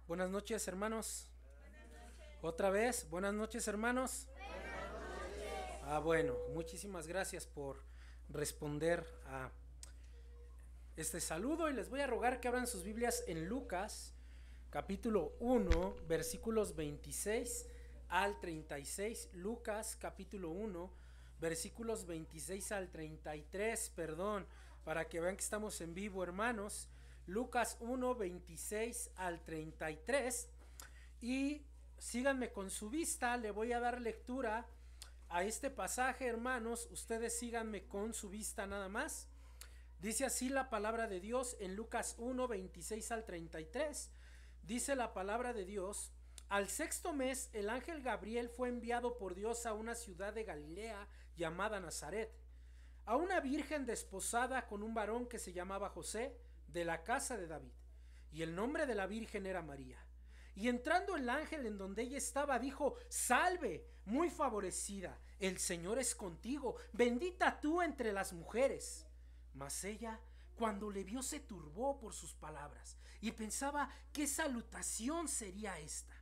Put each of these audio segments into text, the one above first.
Buenas noches, hermanos. Otra vez, buenas noches, hermanos. Bueno, muchísimas gracias por responder a este saludo y les voy a rogar que abran sus Biblias en Lucas, capítulo 1, versículos 26 al 36. Lucas, capítulo 1, versículos 26 al 33, perdón, para que vean que estamos en vivo, hermanos. Lucas 1, 26 al 33. Y síganme con su vista, le voy a dar lectura a este pasaje, hermanos. Ustedes síganme con su vista nada más. Dice así la palabra de Dios en Lucas 1, 26 al 33. Dice la palabra de Dios: al sexto mes, el ángel Gabriel fue enviado por Dios a una ciudad de Galilea llamada Nazaret, a una virgen desposada con un varón que se llamaba José, de la casa de David, y el nombre de la virgen era María. Y entrando el ángel en donde ella estaba, dijo: salve, muy favorecida, el Señor es contigo, bendita tú entre las mujeres. Mas ella, cuando le vio, se turbó por sus palabras y pensaba qué salutación sería esta.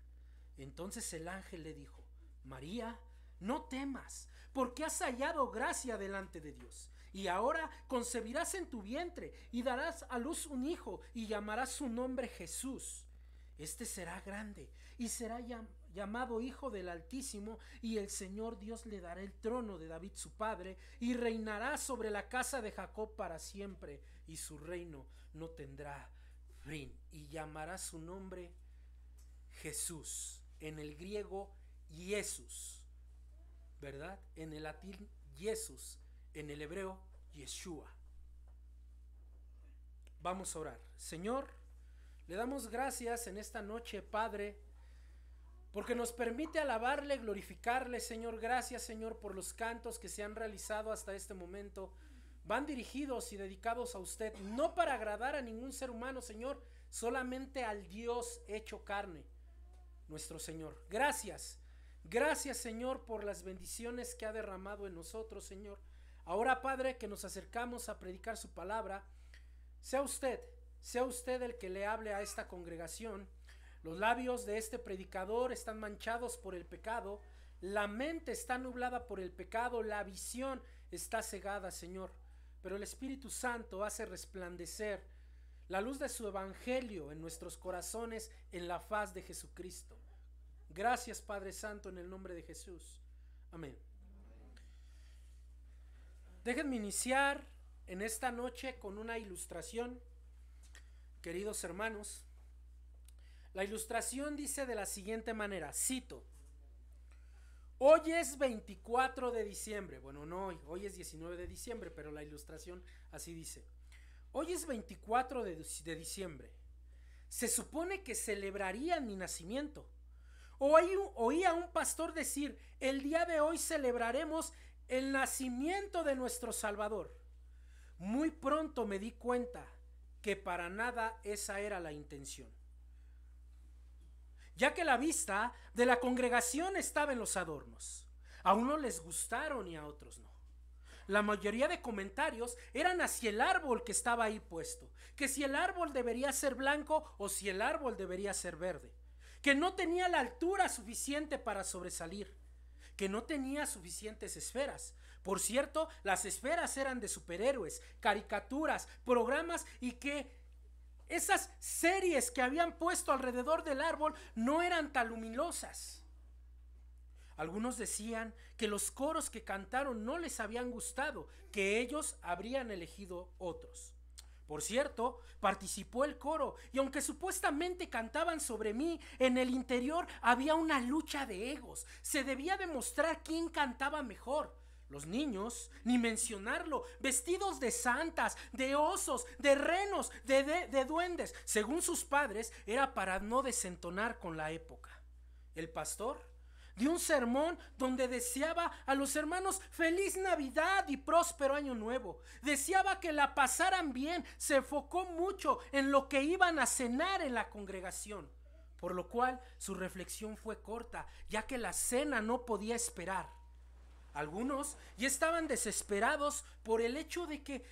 Entonces el ángel le dijo: María, no temas, porque has hallado gracia delante de Dios. Y ahora concebirás en tu vientre y darás a luz un hijo y llamarás su nombre Jesús. Este será grande y será llamado Hijo del Altísimo, y el Señor Dios le dará el trono de David su padre, y reinará sobre la casa de Jacob para siempre, y su reino no tendrá fin. Y llamará su nombre Jesús, en el griego Jesús, ¿verdad? En el latín Jesús, en el hebreo Yeshua. Vamos a orar. Señor, le damos gracias en esta noche, Padre, porque nos permite alabarle, glorificarle, Señor. Gracias, Señor, por los cantos que se han realizado hasta este momento. Van dirigidos y dedicados a usted, no para agradar a ningún ser humano, Señor, solamente al Dios hecho carne, nuestro Señor. Gracias, gracias, Señor, por las bendiciones que ha derramado en nosotros, Señor. Ahora, Padre, que nos acercamos a predicar su palabra, sea usted el que le hable a esta congregación. Los labios de este predicador están manchados por el pecado, la mente está nublada por el pecado, la visión está cegada, Señor, pero el Espíritu Santo hace resplandecer la luz de su evangelio en nuestros corazones, en la faz de Jesucristo. Gracias, Padre Santo, en el nombre de Jesús. Amén. Déjenme iniciar en esta noche con una ilustración, queridos hermanos. La ilustración dice de la siguiente manera, cito: hoy es 24 de diciembre, bueno, no hoy es 19 de diciembre, pero la ilustración así dice: hoy es 24 de diciembre, se supone que celebraría mi nacimiento. Oí a un pastor decir: el día de hoy celebraremos el nacimiento de nuestro Salvador. Muy pronto me di cuenta que para nada esa era la intención, ya que la vista de la congregación estaba en los adornos. A unos les gustaron y a otros no. La mayoría de comentarios eran hacia el árbol que estaba ahí puesto, que si el árbol debería ser blanco o si el árbol debería ser verde, que no tenía la altura suficiente para sobresalir, que no tenía suficientes esferas. Por cierto, las esferas eran de superhéroes, caricaturas, programas, y que esas series que habían puesto alrededor del árbol no eran tan luminosas. Algunos decían que los coros que cantaron no les habían gustado, que ellos habrían elegido otros. Por cierto, participó el coro, y aunque supuestamente cantaban sobre mí, en el interior había una lucha de egos. Se debía demostrar quién cantaba mejor. Los niños, ni mencionarlo, vestidos de santas, de osos, de renos, de duendes. Según sus padres, era para no desentonar con la época. El pastor dio un sermón donde deseaba a los hermanos feliz Navidad y próspero año nuevo. Deseaba que la pasaran bien. Se enfocó mucho en lo que iban a cenar en la congregación, por lo cual su reflexión fue corta, ya que la cena no podía esperar. Algunos ya estaban desesperados por el hecho de que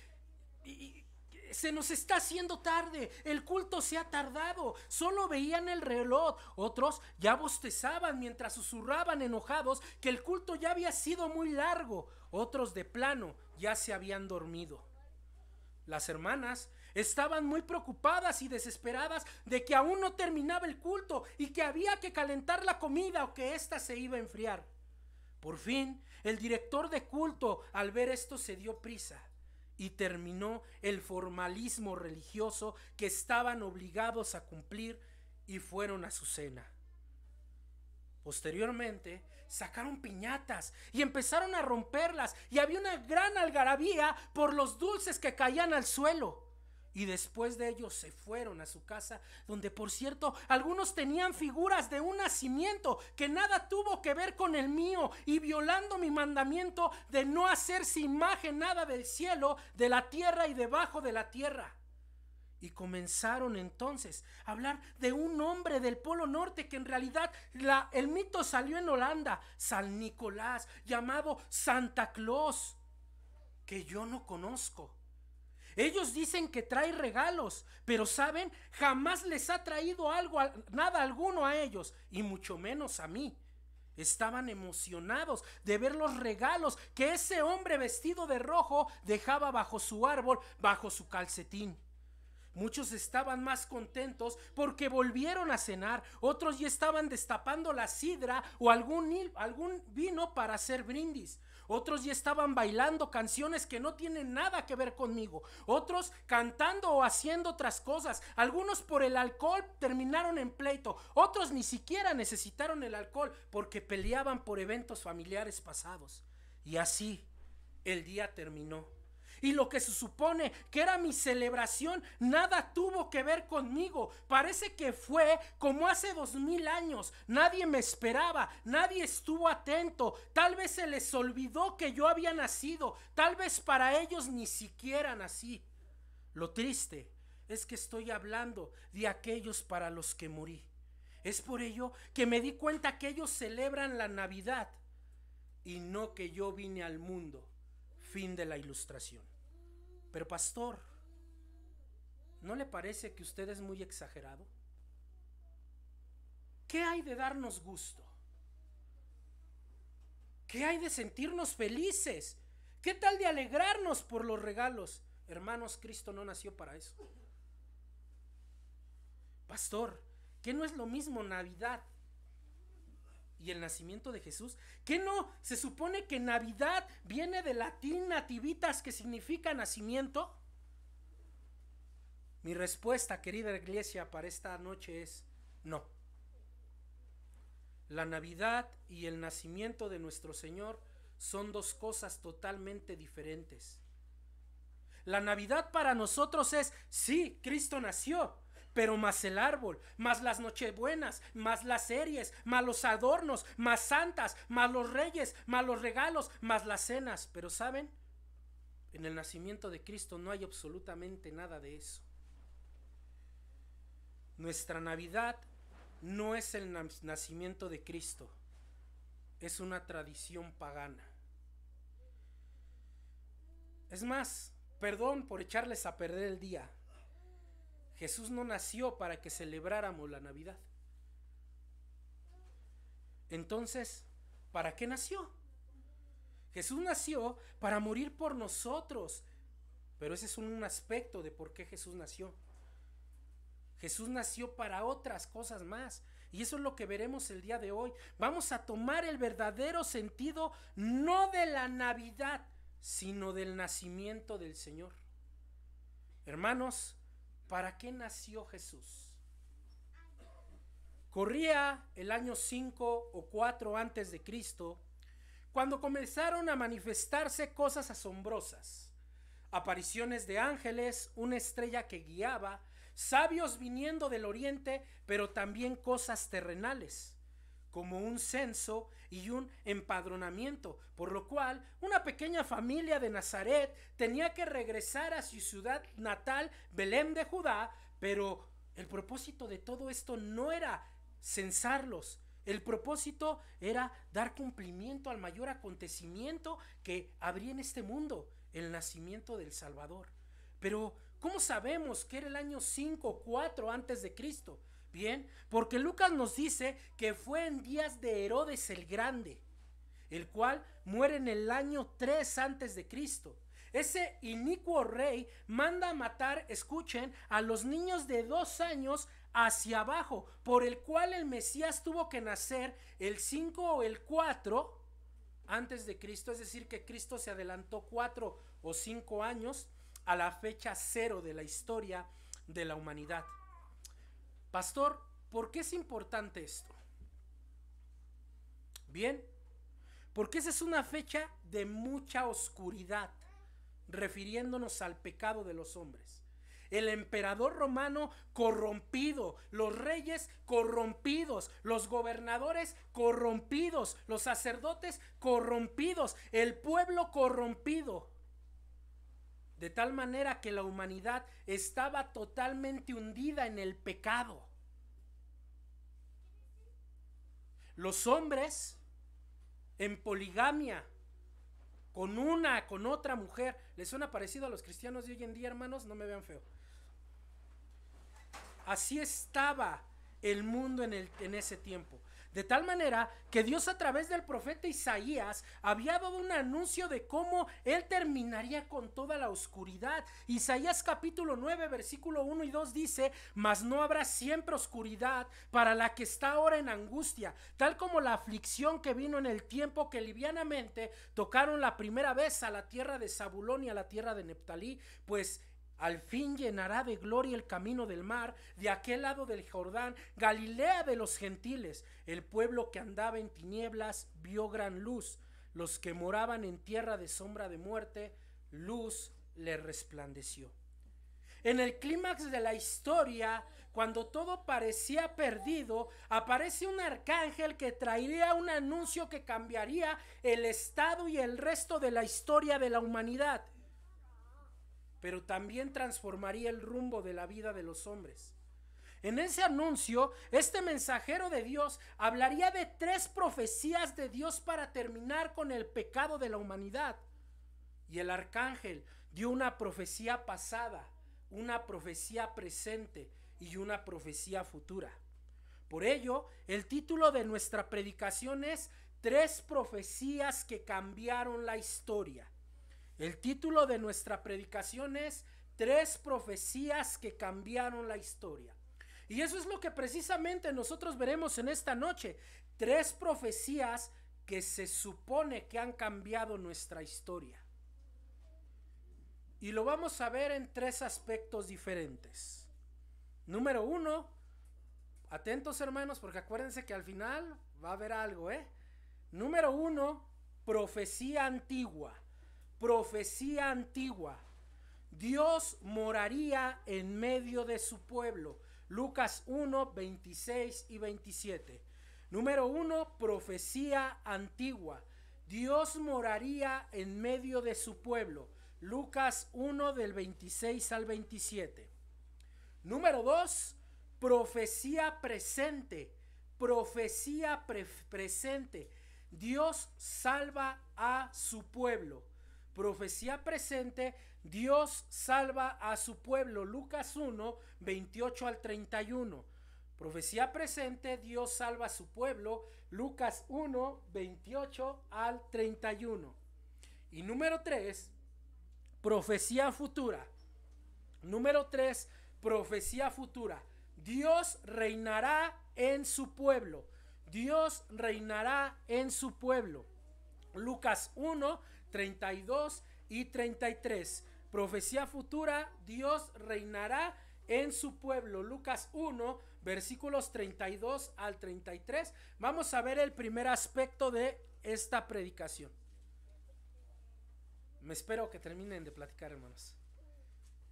se nos está haciendo tarde, el culto se ha tardado. Solo veían el reloj. Otros ya bostezaban mientras susurraban enojados que el culto ya había sido muy largo. Otros de plano ya se habían dormido. Las hermanas estaban muy preocupadas y desesperadas de que aún no terminaba el culto y que había que calentar la comida o que ésta se iba a enfriar. Por fin, el director de culto, al ver esto, se dio prisa y terminó el formalismo religioso que estaban obligados a cumplir y fueron a su cena. Posteriormente, sacaron piñatas y empezaron a romperlas y había una gran algarabía por los dulces que caían al suelo. Y después de ellos se fueron a su casa, donde por cierto algunos tenían figuras de un nacimiento que nada tuvo que ver con el mío, y violando mi mandamiento de no hacerse imagen nada del cielo, de la tierra y debajo de la tierra. Y comenzaron entonces a hablar de un hombre del Polo Norte que en realidad el mito salió en Holanda, San Nicolás, llamado Santa Claus, que yo no conozco. Ellos dicen que trae regalos, pero saben, jamás les ha traído nada alguno a ellos, y mucho menos a mí. Estaban emocionados de ver los regalos que ese hombre vestido de rojo dejaba bajo su árbol, bajo su calcetín. Muchos estaban más contentos porque volvieron a cenar. Otros ya estaban destapando la sidra o algún vino para hacer brindis. Otros ya estaban bailando canciones que no tienen nada que ver conmigo. Otros cantando o haciendo otras cosas. Algunos por el alcohol terminaron en pleito. Otros ni siquiera necesitaron el alcohol porque peleaban por eventos familiares pasados. Y así el día terminó. Y lo que se supone que era mi celebración nada tuvo que ver conmigo. Parece que fue como hace 2000 años. Nadie me esperaba, nadie estuvo atento. Tal vez se les olvidó que yo había nacido. Tal vez para ellos ni siquiera nací. Lo triste es que estoy hablando de aquellos para los que morí. Es por ello que me di cuenta que ellos celebran la Navidad y no que yo vine al mundo. Fin de la ilustración. Pero pastor, ¿no le parece que usted es muy exagerado? ¿Qué hay de darnos gusto? ¿Qué hay de sentirnos felices? ¿Qué tal de alegrarnos por los regalos? Hermanos, Cristo no nació para eso. Pastor, ¿qué no es lo mismo Navidad y el nacimiento de Jesús? ¿Qué no se supone que Navidad viene del latín nativitas, que significa nacimiento? Mi respuesta, querida iglesia, para esta noche es no. La Navidad y el nacimiento de nuestro Señor son dos cosas totalmente diferentes. La Navidad para nosotros es, sí, Cristo nació, pero más el árbol, más las nochebuenas, más las series, más los adornos, más santas, más los reyes, más los regalos, más las cenas. Pero ¿saben? En el nacimiento de Cristo no hay absolutamente nada de eso. Nuestra Navidad no es el nacimiento de Cristo, es una tradición pagana. Es más, perdón por echarles a perder el día. Jesús no nació para que celebráramos la Navidad. Entonces, ¿para qué nació? Jesús nació para morir por nosotros. Pero ese es un aspecto de por qué Jesús nació. Jesús nació para otras cosas más. Y eso es lo que veremos el día de hoy. Vamos a tomar el verdadero sentido, no de la Navidad, sino del nacimiento del Señor. Hermanos, ¿para qué nació Jesús? Corría el año 5 o 4 antes de Cristo, cuando comenzaron a manifestarse cosas asombrosas. Apariciones de ángeles, una estrella que guiaba, sabios viniendo del oriente, pero también cosas terrenales, como un censo y un empadronamiento, por lo cual una pequeña familia de Nazaret tenía que regresar a su ciudad natal, Belén de Judá. Pero el propósito de todo esto no era censarlos. El propósito era dar cumplimiento al mayor acontecimiento que habría en este mundo, el nacimiento del Salvador. Pero ¿Cómo sabemos que era el año 5 o 4 antes de Cristo? Bien, porque Lucas nos dice que fue en días de Herodes el Grande, el cual muere en el año 3 antes de Cristo. Ese inicuo rey manda a matar, escuchen, a los niños de 2 años hacia abajo, por el cual el Mesías tuvo que nacer el 5 o el 4 antes de Cristo, es decir, que Cristo se adelantó 4 o 5 años a la fecha 0 de la historia de la humanidad. Pastor, ¿por qué es importante esto? Bien, porque esa es una fecha de mucha oscuridad, refiriéndonos al pecado de los hombres. El emperador romano corrompido, los reyes corrompidos, los gobernadores corrompidos, los sacerdotes corrompidos, el pueblo corrompido. De tal manera que la humanidad estaba totalmente hundida en el pecado. Los hombres en poligamia, con otra mujer. ¿Les suena parecido a los cristianos de hoy en día, hermanos? No me vean feo. Así estaba el mundo en ese tiempo. De tal manera que Dios, a través del profeta Isaías, había dado un anuncio de cómo él terminaría con toda la oscuridad. Isaías capítulo 9 versículo 1 y 2 dice: mas no habrá siempre oscuridad para la que está ahora en angustia, tal como la aflicción que vino en el tiempo que livianamente tocaron la primera vez a la tierra de Zabulón y a la tierra de Neftalí, pues al fin llenará de gloria el camino del mar, de aquel lado del Jordán, Galilea de los gentiles. El pueblo que andaba en tinieblas vio gran luz. Los que moraban en tierra de sombra de muerte, luz le resplandeció. En el clímax de la historia, cuando todo parecía perdido, aparece un arcángel que traería un anuncio que cambiaría el estado y el resto de la historia de la humanidad, pero también transformaría el rumbo de la vida de los hombres. En ese anuncio, este mensajero de Dios hablaría de 3 profecías de Dios para terminar con el pecado de la humanidad. Y el arcángel dio una profecía pasada, una profecía presente y una profecía futura. Por ello, el título de nuestra predicación es 3 profecías que cambiaron la historia. El título de nuestra predicación es 3 profecías que cambiaron la historia. Y eso es lo que precisamente nosotros veremos en esta noche. 3 profecías que se supone que han cambiado nuestra historia. Y lo vamos a ver en 3 aspectos diferentes. Número 1, atentos hermanos, porque acuérdense que al final va a haber algo, Número 1, profecía antigua. Profecía antigua. Dios moraría en medio de su pueblo. Lucas 1, 26 y 27. Número 1, profecía antigua. Dios moraría en medio de su pueblo. Lucas 1 del 26 al 27. Número 2, profecía presente. Profecía presente. Dios salva a su pueblo. Profecía presente, Dios salva a su pueblo. Lucas 1, 28 al 31. Profecía presente, Dios salva a su pueblo. Lucas 1, 28 al 31. Y número 3, profecía futura. Número 3, profecía futura. Dios reinará en su pueblo. Dios reinará en su pueblo. Lucas 1, 32 y 33. Profecía futura, Dios reinará en su pueblo. Lucas 1, versículos 32 al 33. Vamos a ver el primer aspecto de esta predicación. Me espero que terminen de platicar, hermanos.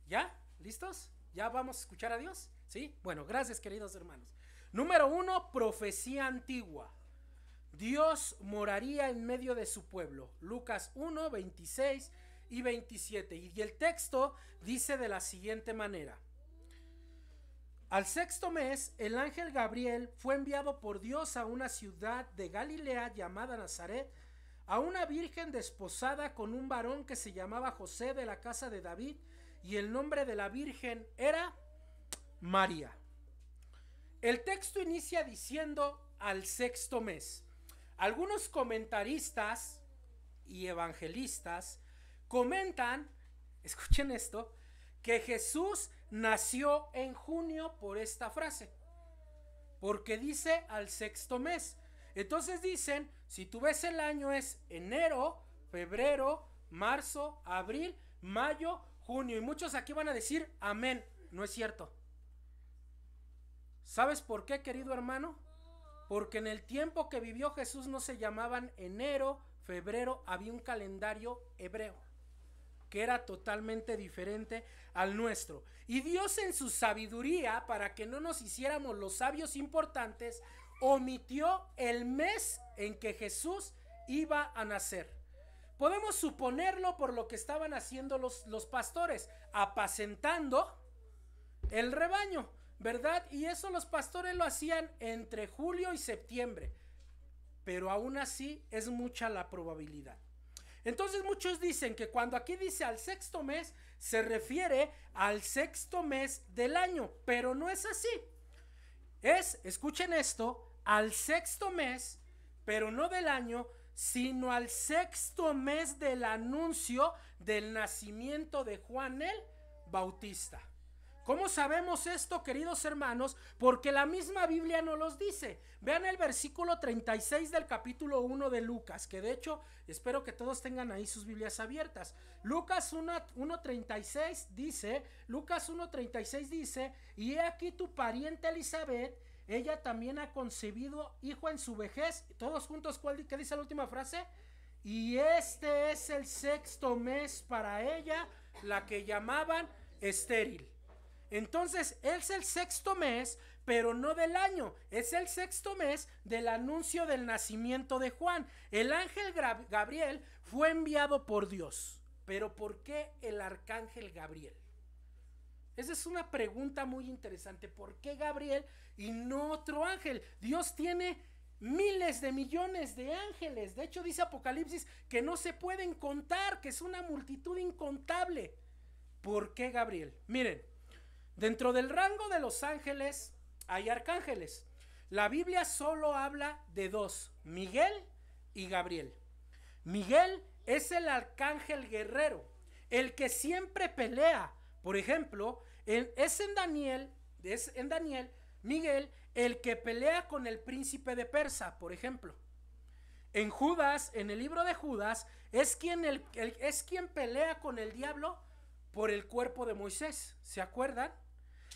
¿Ya? ¿Listos? ¿Ya vamos a escuchar a Dios? ¿Sí? Bueno, gracias, queridos hermanos. Número 1, profecía antigua. Dios moraría en medio de su pueblo. Lucas 1, 26 y 27. Y el texto dice de la siguiente manera: al 6º mes, el ángel Gabriel fue enviado por Dios a una ciudad de Galilea llamada Nazaret, a una virgen desposada con un varón que se llamaba José, de la casa de David, y el nombre de la Virgen era María. El texto inicia diciendo al sexto mes. Algunos comentaristas y evangelistas comentan, escuchen esto, que Jesús nació en junio por esta frase, porque dice al sexto mes. Entonces dicen, si tú ves el año es enero, febrero, marzo, abril, mayo, junio, y muchos aquí van a decir amén. No es cierto. ¿Sabes por qué, querido hermano? Porque en el tiempo que vivió Jesús no se llamaban enero, febrero, había un calendario hebreo que era totalmente diferente al nuestro. Y Dios, en su sabiduría, para que no nos hiciéramos los sabios importantes, omitió el mes en que Jesús iba a nacer. Podemos suponerlo por lo que estaban haciendo los pastores, apacentando el rebaño, ¿verdad? Y eso los pastores lo hacían entre julio y septiembre, pero aún así es mucha la probabilidad. Entonces muchos dicen que cuando aquí dice al sexto mes, se refiere al sexto mes del año, pero no es así. Escuchen esto, al sexto mes, pero no del año, sino al sexto mes del anuncio del nacimiento de Juan el Bautista. ¿Cómo sabemos esto, queridos hermanos? Porque la misma Biblia nos los dice. Vean el versículo 36 del capítulo 1 de Lucas, que de hecho espero que todos tengan ahí sus Biblias abiertas. Lucas 1:36 dice, y he aquí tu pariente Elizabeth, ella también ha concebido hijo en su vejez. Todos juntos, ¿qué dice la última frase? Y este es el sexto mes para ella, la que llamaban estéril. Entonces es el sexto mes, pero no del año, es el sexto mes del anuncio del nacimiento de Juan. El ángel Gabriel fue enviado por Dios. Pero ¿por qué el arcángel Gabriel? Esa es una pregunta muy interesante. ¿Por qué Gabriel y no otro ángel? Dios tiene miles de millones de ángeles. De hecho dice Apocalipsis que no se pueden contar, que es una multitud incontable. ¿Por qué Gabriel? Miren, dentro del rango de los ángeles hay arcángeles. La Biblia solo habla de dos, Miguel y Gabriel. Miguel es el arcángel guerrero, el que siempre pelea. Por ejemplo, es en Daniel, Miguel, el que pelea con el príncipe de Persa, por ejemplo. En Judas, en el libro de Judas, es quien pelea con el diablo por el cuerpo de Moisés, ¿se acuerdan?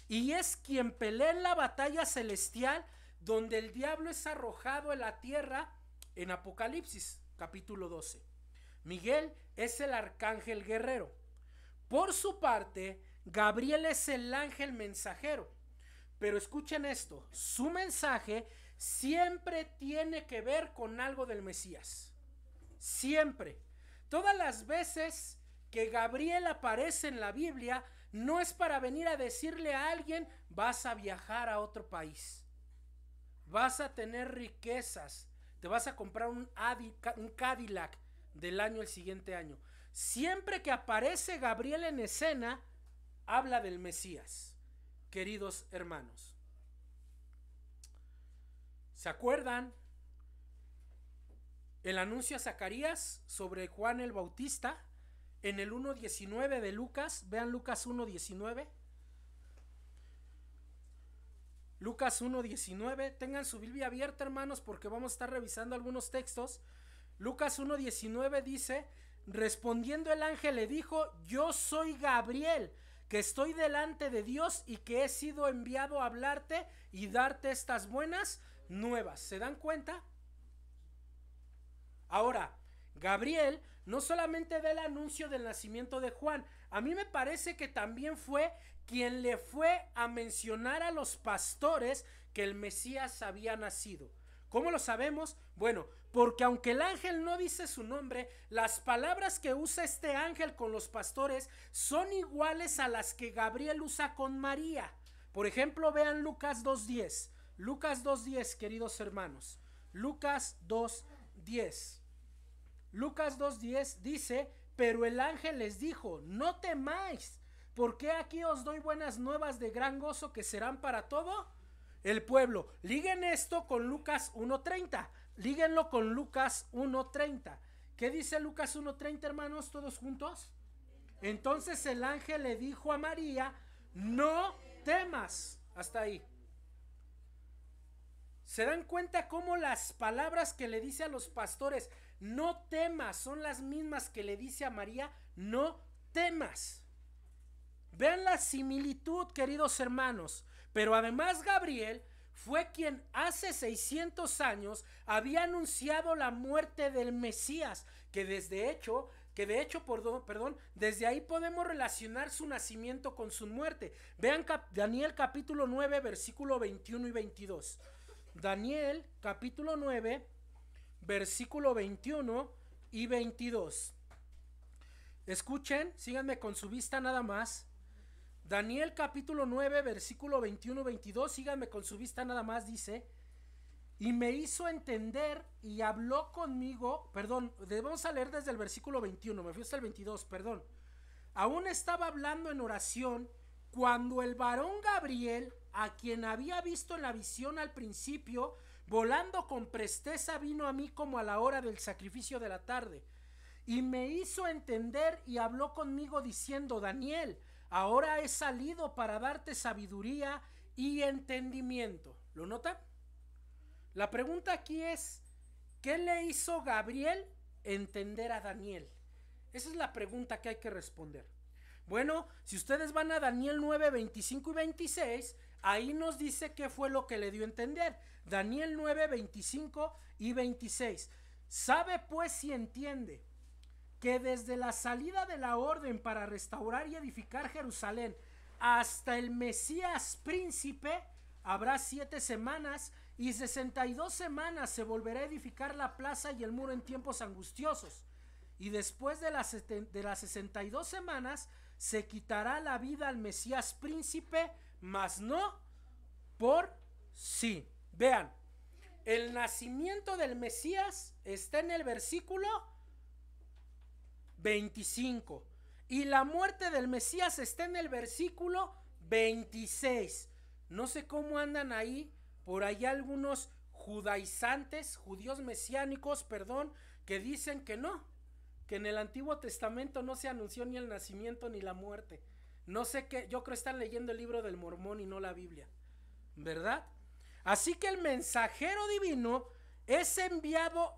Y es quien pelea en la batalla celestial donde el diablo es arrojado en la tierra en Apocalipsis capítulo 12. Miguel es el arcángel guerrero. Por su parte, Gabriel es el ángel mensajero. Pero escuchen esto, su mensaje siempre tiene que ver con algo del Mesías. Siempre. Todas las veces que Gabriel aparece en la Biblia, no es para venir a decirle a alguien, vas a viajar a otro país, vas a tener riquezas, te vas a comprar un Cadillac del año el siguiente año. Siempre que aparece Gabriel en escena, habla del Mesías, queridos hermanos. ¿Se acuerdan el anuncio a Zacarías sobre Juan el Bautista? En el 1:19 de Lucas, vean Lucas 1:19. Lucas 1:19, tengan su Biblia abierta, hermanos, porque vamos a estar revisando algunos textos. Lucas 1:19 dice, respondiendo el ángel le dijo, yo soy Gabriel, que estoy delante de Dios y que he sido enviado a hablarte y darte estas buenas nuevas. ¿Se dan cuenta? Ahora, Gabriel no solamente da el anuncio del nacimiento de Juan, a mí me parece que también fue quien le fue a mencionar a los pastores que el Mesías había nacido. ¿Cómo lo sabemos? Bueno, porque aunque el ángel no dice su nombre, las palabras que usa este ángel con los pastores son iguales a las que Gabriel usa con María. Por ejemplo, vean Lucas 2:10. Lucas 2:10, queridos hermanos. Lucas 2:10. Lucas 2:10 dice, pero el ángel les dijo, no temáis, ¿por qué aquí os doy buenas nuevas de gran gozo que serán para todo el pueblo? Liguen esto con Lucas 1:30. Líguenlo con Lucas 1:30. ¿Qué dice Lucas 1:30, hermanos? ¿Todos juntos? Entonces el ángel le dijo a María, no temas. Hasta ahí. ¿Se dan cuenta cómo las palabras que le dice a los pastores, no temas, son las mismas que le dice a María, no temas? Vean la similitud, queridos hermanos. Pero además Gabriel fue quien hace 600 años había anunciado la muerte del Mesías, que de hecho, desde ahí podemos relacionar su nacimiento con su muerte. Vean Daniel capítulo 9, versículo 21 y 22. Daniel capítulo 9, versículo 21 y 22. Escuchen, síganme con su vista nada más. Daniel capítulo 9, versículo 21 y 22, síganme con su vista nada más, dice: y me hizo entender y habló conmigo, vamos a leer desde el versículo 21, me fui hasta el 22, perdón. Aún estaba hablando en oración cuando el varón Gabriel, a quien había visto en la visión al principio, volando con presteza vino a mí como a la hora del sacrificio de la tarde. Y me hizo entender y habló conmigo diciendo: Daniel, ahora he salido para darte sabiduría y entendimiento. ¿Lo notan? La pregunta aquí es, ¿qué le hizo Gabriel entender a Daniel? Esa es la pregunta que hay que responder. Bueno, si ustedes van a Daniel 9, 25 y 26, ahí nos dice qué fue lo que le dio a entender. Daniel 9, 25 y 26. Sabe pues si entiende que desde la salida de la orden para restaurar y edificar Jerusalén hasta el Mesías príncipe habrá 7 semanas y 62 semanas se volverá a edificar la plaza y el muro en tiempos angustiosos. Y después de las 62 semanas se quitará la vida al Mesías príncipe, mas no por sí. Vean, el nacimiento del Mesías está en el versículo 25 y la muerte del Mesías está en el versículo 26. No sé cómo andan ahí, por allá algunos judíos mesiánicos, que dicen que no, que en el Antiguo Testamento no se anunció ni el nacimiento ni la muerte. No sé qué, yo creo que están leyendo el libro del Mormón y no la Biblia, ¿verdad? Así que el mensajero divino es enviado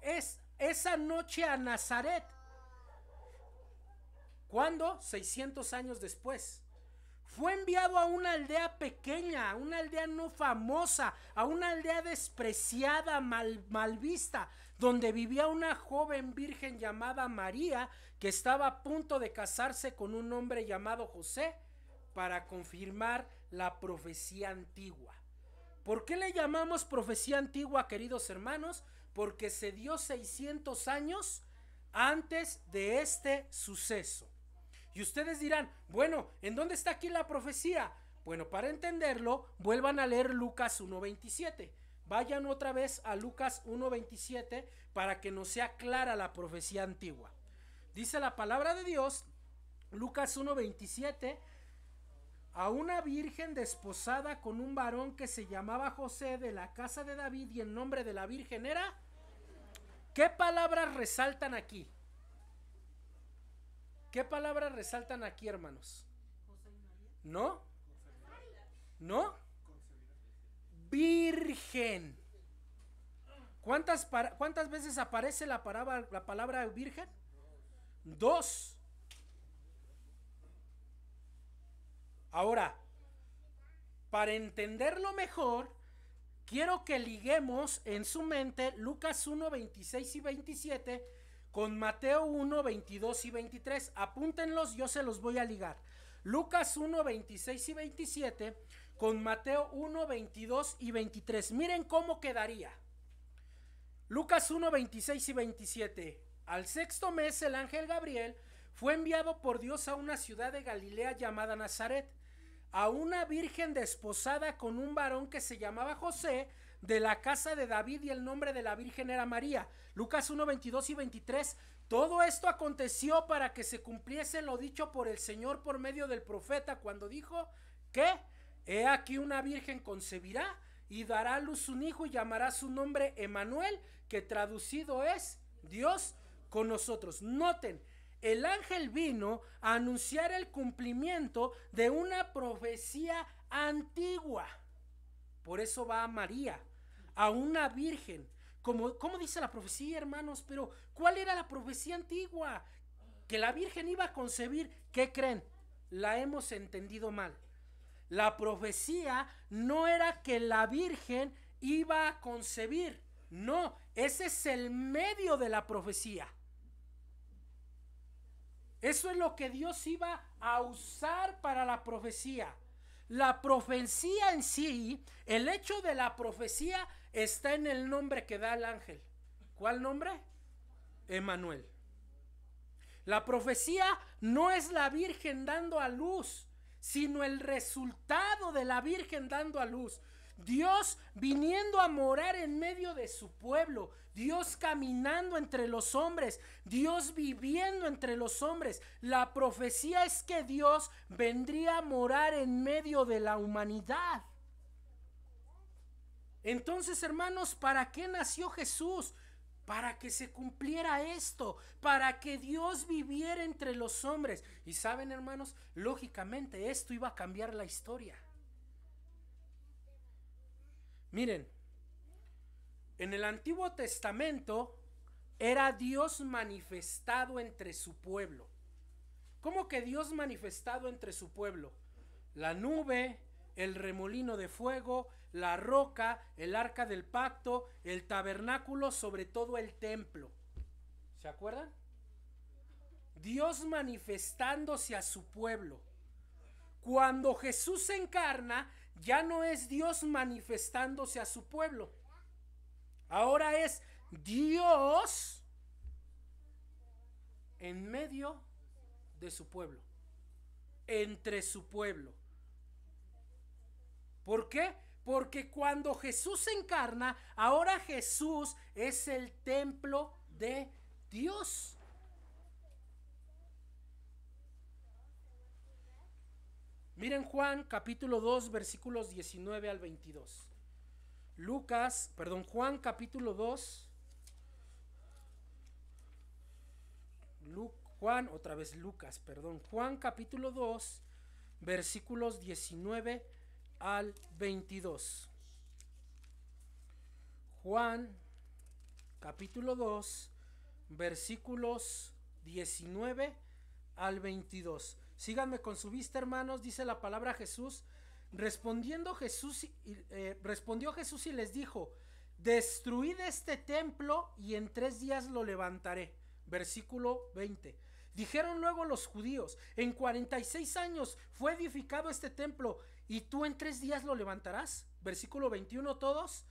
esa noche a Nazaret. ¿Cuándo? 600 años después. Fue enviado a una aldea pequeña, a una aldea no famosa, a una aldea despreciada, mal vista, donde vivía una joven virgen llamada María, que estaba a punto de casarse con un hombre llamado José, para confirmar la profecía antigua. ¿Por qué le llamamos profecía antigua, queridos hermanos? Porque se dio 600 años antes de este suceso. Y ustedes dirán, bueno, ¿en dónde está aquí la profecía? Bueno, para entenderlo, vuelvan a leer Lucas 1:27. Vayan otra vez a Lucas 1:27 para que nos sea clara la profecía antigua. Dice la palabra de Dios, Lucas 1:27, a una virgen desposada con un varón que se llamaba José, de la casa de David, y el nombre de la virgen era... ¿Qué palabras resaltan aquí? ¿Qué palabras resaltan aquí, hermanos? ¿No? ¿No? Virgen. ¿Cuántas veces aparece la palabra virgen? 2. Ahora, para entenderlo mejor, quiero que liguemos en su mente Lucas 1, 26 y 27 con Mateo 1, 22 y 23. Apúntenlos, yo se los voy a ligar. Lucas 1, 26 y 27 con Mateo 1, 22 y 23. Miren cómo quedaría. Lucas 1, 26 y 27. Al 6º mes el ángel Gabriel fue enviado por Dios a una ciudad de Galilea llamada Nazaret, a una virgen desposada con un varón que se llamaba José, de la casa de David, y el nombre de la virgen era María. Lucas 1, 22 y 23 Todo esto aconteció para que se cumpliese lo dicho por el Señor por medio del profeta cuando dijo que he aquí una virgen concebirá y dará a luz un hijo y llamará su nombre Emmanuel, que traducido es Dios con nosotros. Noten, el ángel vino a anunciar el cumplimiento de una profecía antigua. Por eso va a María, a una virgen. ¿Cómo dice la profecía, hermanos? Pero ¿cuál era la profecía antigua? Que la virgen iba a concebir. ¿Qué creen? La hemos entendido mal. La profecía no era que la virgen iba a concebir. No, ese es el medio de la profecía. Eso es lo que Dios iba a usar para la profecía. La profecía en sí, el hecho de la profecía está en el nombre que da el ángel. ¿Cuál nombre? Emmanuel. La profecía no es la virgen dando a luz, sino el resultado de la virgen dando a luz. Dios viniendo a morar en medio de su pueblo, Dios caminando entre los hombres, Dios viviendo entre los hombres. La profecía es que Dios vendría a morar en medio de la humanidad. Entonces, hermanos, ¿para qué nació Jesús? Para que se cumpliera esto, para que Dios viviera entre los hombres. Y saben, hermanos, lógicamente esto iba a cambiar la historia. Miren, en el Antiguo Testamento era Dios manifestado entre su pueblo. ¿Cómo que Dios manifestado entre su pueblo? La nube, el remolino de fuego, la roca, el arca del pacto, el tabernáculo, sobre todo el templo. ¿Se acuerdan? Dios manifestándose a su pueblo. Cuando Jesús se encarna, ya no es Dios manifestándose a su pueblo. Ahora es Dios en medio de su pueblo, entre su pueblo. ¿Por qué? Porque cuando Jesús se encarna, ahora Jesús es el templo de Dios. Miren Juan capítulo 2 versículos 19 al 22. Juan capítulo 2. Juan capítulo 2 versículos 19 al 22. Juan capítulo 2 versículos 19 al 22. Síganme con su vista, hermanos. Dice la palabra Jesús. Respondió Jesús y les dijo: destruid este templo y en 3 días lo levantaré. Versículo 20. Dijeron luego los judíos: en 46 años fue edificado este templo y tú en 3 días lo levantarás. Versículo 21 todos.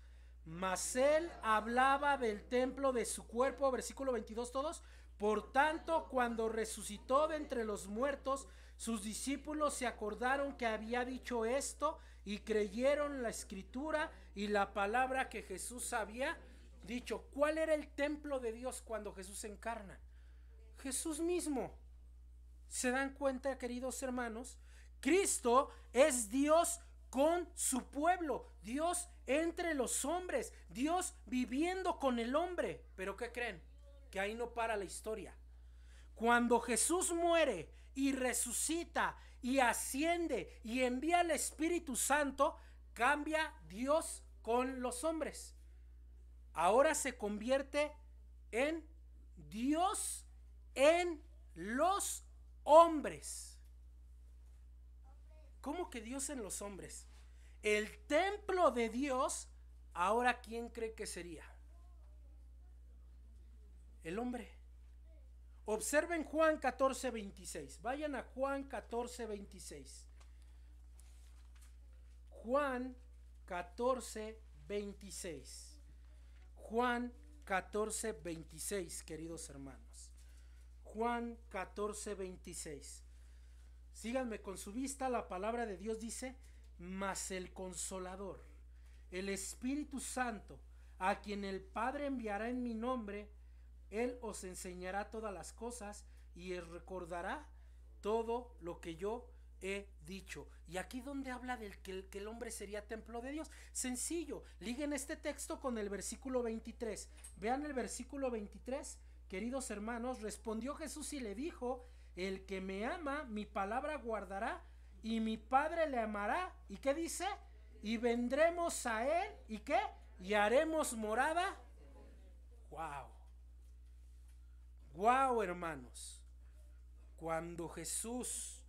Mas él hablaba del templo de su cuerpo. Versículo 22 todos. Por tanto, cuando resucitó de entre los muertos, sus discípulos se acordaron que había dicho esto y creyeron la escritura y la palabra que Jesús había dicho. ¿Cuál era el templo de Dios cuando Jesús se encarna? Jesús mismo. ¿Se dan cuenta, queridos hermanos? Cristo es Dios con su pueblo, Dios entre los hombres, Dios viviendo con el hombre. ¿Pero qué creen? Que ahí no para la historia. Cuando Jesús muere y resucita y asciende y envía al Espíritu Santo, cambia Dios con los hombres. Ahora se convierte en Dios en los hombres. ¿Cómo que Dios en los hombres? El templo de Dios, ahora ¿quién cree que sería? El hombre. Observen Juan 14:26. Vayan a Juan 14:26. Juan 14:26. Juan 14:26, queridos hermanos. Juan 14:26. Síganme con su vista. La palabra de Dios dice: mas el Consolador, el Espíritu Santo, a quien el Padre enviará en mi nombre, Él os enseñará todas las cosas y os recordará todo lo que yo he dicho. Y aquí donde habla del que el hombre sería templo de Dios. Sencillo, liguen este texto con el versículo 23. Vean el versículo 23, queridos hermanos. Respondió Jesús y le dijo: el que me ama, mi palabra guardará, y mi Padre le amará. ¿Y qué dice? Y vendremos a él, ¿y qué? Y haremos morada. Wow. Wow, hermanos. Cuando Jesús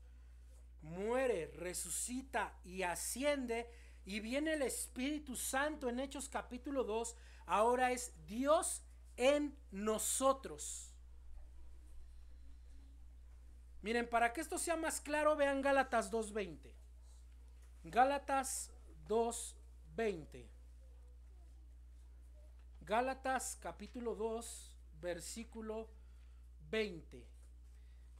muere, resucita y asciende, y viene el Espíritu Santo en Hechos capítulo 2, ahora es Dios en nosotros. Miren, para que esto sea más claro, vean Gálatas 2:20. Gálatas 2:20. Gálatas capítulo 2, versículo 20.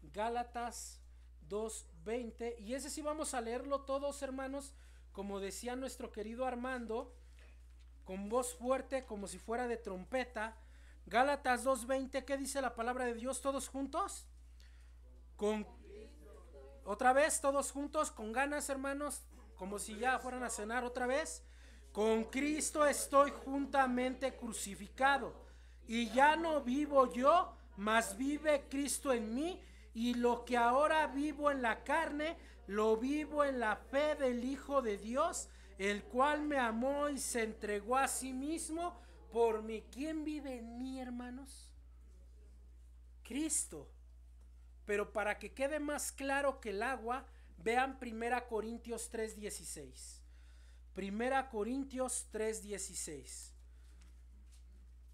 Gálatas 2:20. Y ese sí vamos a leerlo todos, hermanos, como decía nuestro querido Armando, con voz fuerte, como si fuera de trompeta. Gálatas 2:20, ¿qué dice la palabra de Dios? ¿Todos juntos? Otra vez, todos juntos, con ganas, hermanos, como si ya fueran a cenar otra vez. Con Cristo estoy juntamente crucificado, y ya no vivo yo, mas vive Cristo en mí, y lo que ahora vivo en la carne, lo vivo en la fe del Hijo de Dios, el cual me amó y se entregó a sí mismo por mí. ¿Quién vive en mí, hermanos? Cristo. Pero para que quede más claro que el agua, vean 1 Corintios 3:16. 1 Corintios 3:16.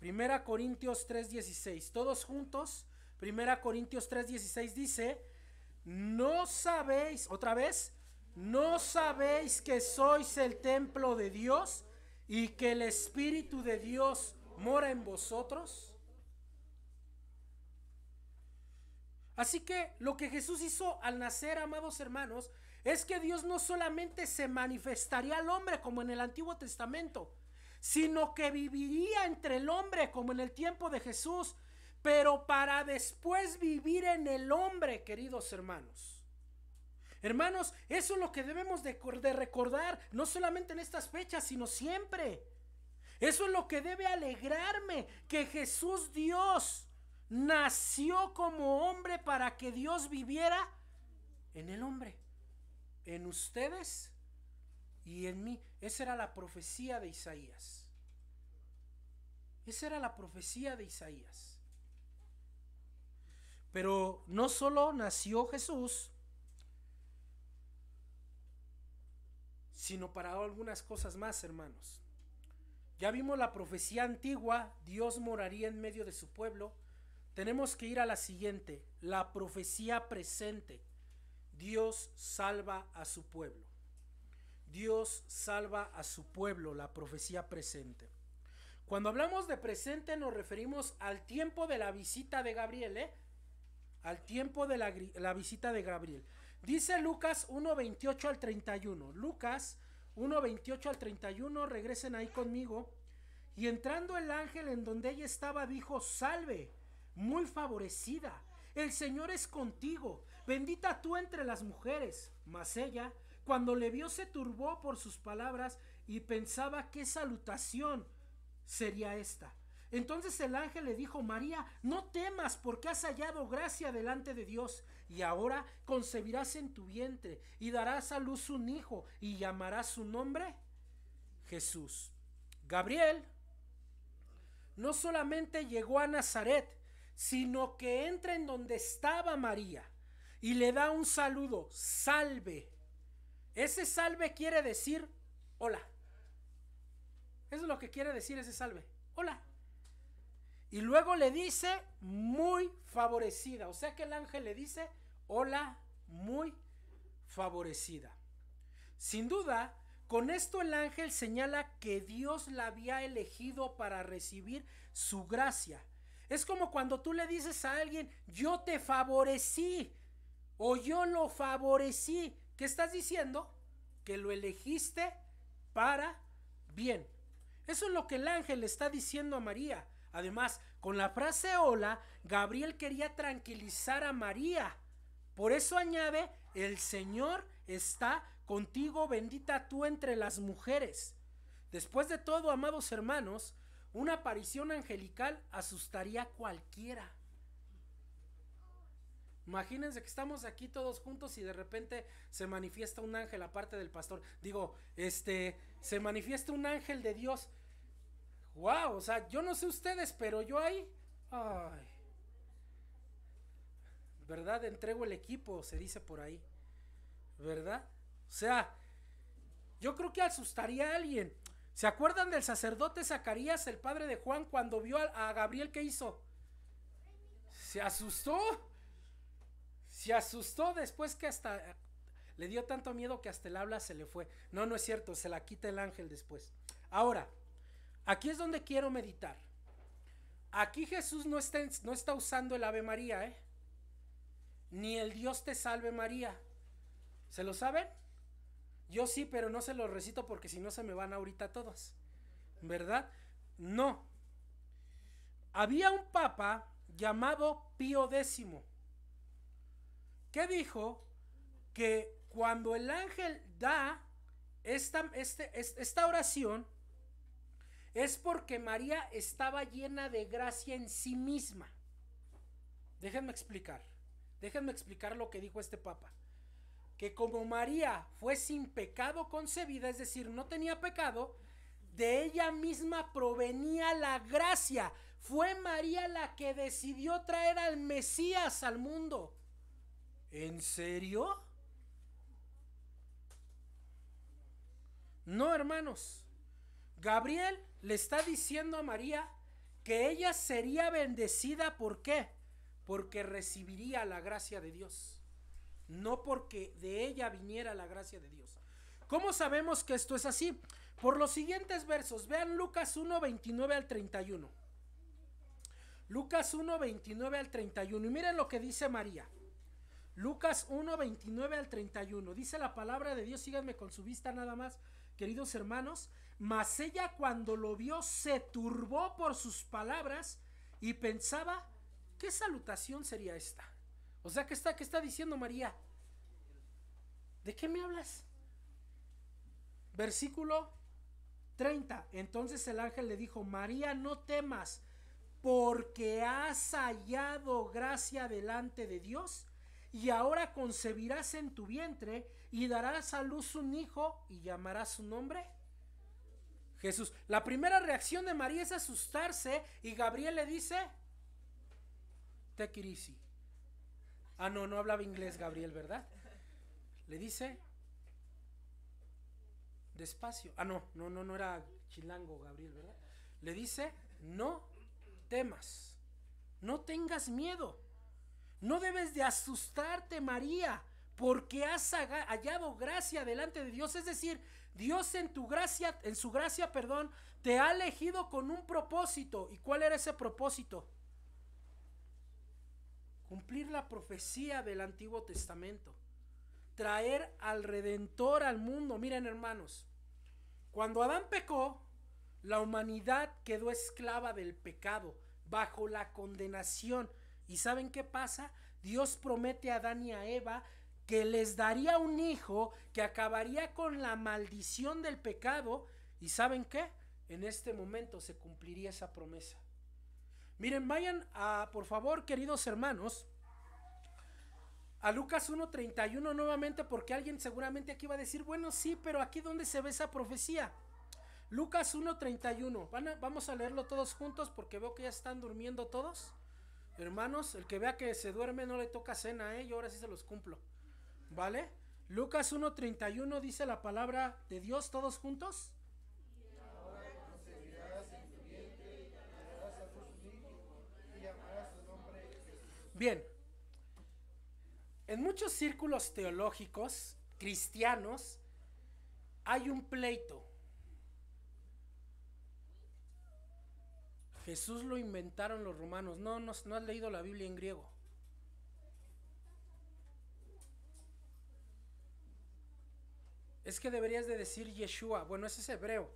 1 Corintios 3:16. Todos juntos. 1 Corintios 3:16 dice: no sabéis, otra vez, no sabéis que sois el templo de Dios y que el Espíritu de Dios mora en vosotros. Así que lo que Jesús hizo al nacer, amados hermanos, es que Dios no solamente se manifestaría al hombre como en el Antiguo Testamento, sino que viviría entre el hombre como en el tiempo de Jesús, pero para después vivir en el hombre, queridos hermanos. Hermanos, eso es lo que debemos de recordar, no solamente en estas fechas, sino siempre. Eso es lo que debe alegrarme, que Jesús Dios nació como hombre para que Dios viviera en el hombre, en ustedes y en mí. Esa era la profecía de Isaías. Esa era la profecía de Isaías. Pero no solo nació Jesús, sino para algunas cosas más, hermanos. Ya vimos la profecía antigua, Dios moraría en medio de su pueblo. Tenemos que ir a la siguiente, la profecía presente. Dios salva a su pueblo. Dios salva a su pueblo, la profecía presente. Cuando hablamos de presente nos referimos al tiempo de la visita de Gabriel, al tiempo de la visita de Gabriel. Dice Lucas 1:28 al 31. Lucas 1:28 al 31, regresen ahí conmigo. Y entrando el ángel en donde ella estaba, dijo: salve, muy favorecida, el Señor es contigo, bendita tú entre las mujeres. Mas ella, cuando le vio, se turbó por sus palabras y pensaba qué salutación sería esta. Entonces el ángel le dijo: María, no temas, porque has hallado gracia delante de Dios, y ahora concebirás en tu vientre y darás a luz un hijo y llamarás su nombre Jesús. Gabriel no solamente llegó a Nazaret, sino que entra en donde estaba María y le da un saludo: salve. Ese salve quiere decir hola. Eso es lo que quiere decir ese salve: hola. Y luego le dice: muy favorecida. O sea que el ángel le dice: hola, muy favorecida. Sin duda, con esto el ángel señala que Dios la había elegido para recibir su gracia. Es como cuando tú le dices a alguien: yo te favorecí o yo lo favorecí. ¿Qué estás diciendo? Que lo elegiste para bien. Eso es lo que el ángel le está diciendo a María. Además, Con la frase hola, Gabriel quería tranquilizar a María. Por eso añade, el Señor está contigo, bendita tú entre las mujeres. Después de todo, amados hermanos, una aparición angelical asustaría a cualquiera. Imagínense que estamos aquí todos juntos y de repente se manifiesta un ángel aparte del pastor. Se manifiesta un ángel de Dios. Wow, o sea, yo no sé ustedes, pero yo ahí, ay, ¿verdad? Entrego el equipo, se dice por ahí, ¿verdad? O sea, yo creo que asustaría a alguien. ¿Se acuerdan del sacerdote Zacarías, el padre de Juan, cuando vio a Gabriel? ¿Qué hizo? Se asustó. Se asustó después que hasta le dio tanto miedo que hasta el habla se le fue. No, no es cierto, se la quita el ángel después. Ahora, aquí es donde quiero meditar. Aquí Jesús no está usando el Ave María, ni el Dios te salve María. ¿Se lo saben? Yo sí, pero no se los recito porque si no se me van ahorita todos, ¿verdad? No. Había un papa llamado Pío X, que dijo que cuando el ángel da esta oración, es porque María estaba llena de gracia en sí misma. Déjenme explicar lo que dijo este papa. Que como María fue sin pecado concebida, es decir, no tenía pecado, de ella misma provenía la gracia. Fue María la que decidió traer al Mesías al mundo. ¿En serio? No, hermanos. Gabriel le está diciendo a María que ella sería bendecida. ¿Por qué? Porque recibiría la gracia de Dios, no porque de ella viniera la gracia de Dios. ¿Cómo sabemos que esto es así? Por los siguientes versos. Vean Lucas 1, 29 al 31. Lucas 1, 29 al 31. Y miren lo que dice María. Lucas 1, 29 al 31. Dice la palabra de Dios. Síganme con su vista nada más, queridos hermanos. Mas ella, cuando lo vio, se turbó por sus palabras y pensaba, ¿qué salutación sería esta? O sea, ¿qué está diciendo María? ¿De qué me hablas? Versículo 30. Entonces el ángel le dijo, María, no temas, porque has hallado gracia delante de Dios, y ahora concebirás en tu vientre y darás a luz un hijo y llamarás su nombre Jesús. La primera reacción de María es asustarse y Gabriel le dice, take it easy. Ah, no hablaba inglés Gabriel, ¿verdad? Le dice, despacio. Ah, no era chilango Gabriel, ¿verdad? Le dice, no temas, no tengas miedo, no debes de asustarte, María, porque has hallado gracia delante de Dios. Es decir, Dios en su gracia, te ha elegido con un propósito. ¿Y cuál era ese propósito? Cumplir la profecía del Antiguo Testamento, traer al Redentor al mundo. Miren, hermanos, cuando Adán pecó, la humanidad quedó esclava del pecado, bajo la condenación. ¿Y saben qué pasa? Dios promete a Adán y a Eva que les daría un hijo que acabaría con la maldición del pecado. ¿Y saben qué? En este momento se cumpliría esa promesa. Miren, vayan por favor, queridos hermanos, a Lucas 1:31 nuevamente, porque alguien seguramente aquí va a decir, bueno, sí, pero aquí ¿dónde se ve esa profecía? Lucas 1:31. Vamos a leerlo todos juntos porque veo que ya están durmiendo todos. Hermanos, el que vea que se duerme no le toca cena, yo ahora sí se los cumplo. ¿Vale? Lucas 1:31 dice la palabra de Dios, todos juntos. Y ahora concebirás en tu vientre y darás a luz un hijo y llamarás su nombre Jesús. Bien. En muchos círculos teológicos cristianos hay un pleito. Jesús lo inventaron los romanos. No has leído la Biblia en griego. Es que deberías de decir Yeshua. Bueno, ese es hebreo.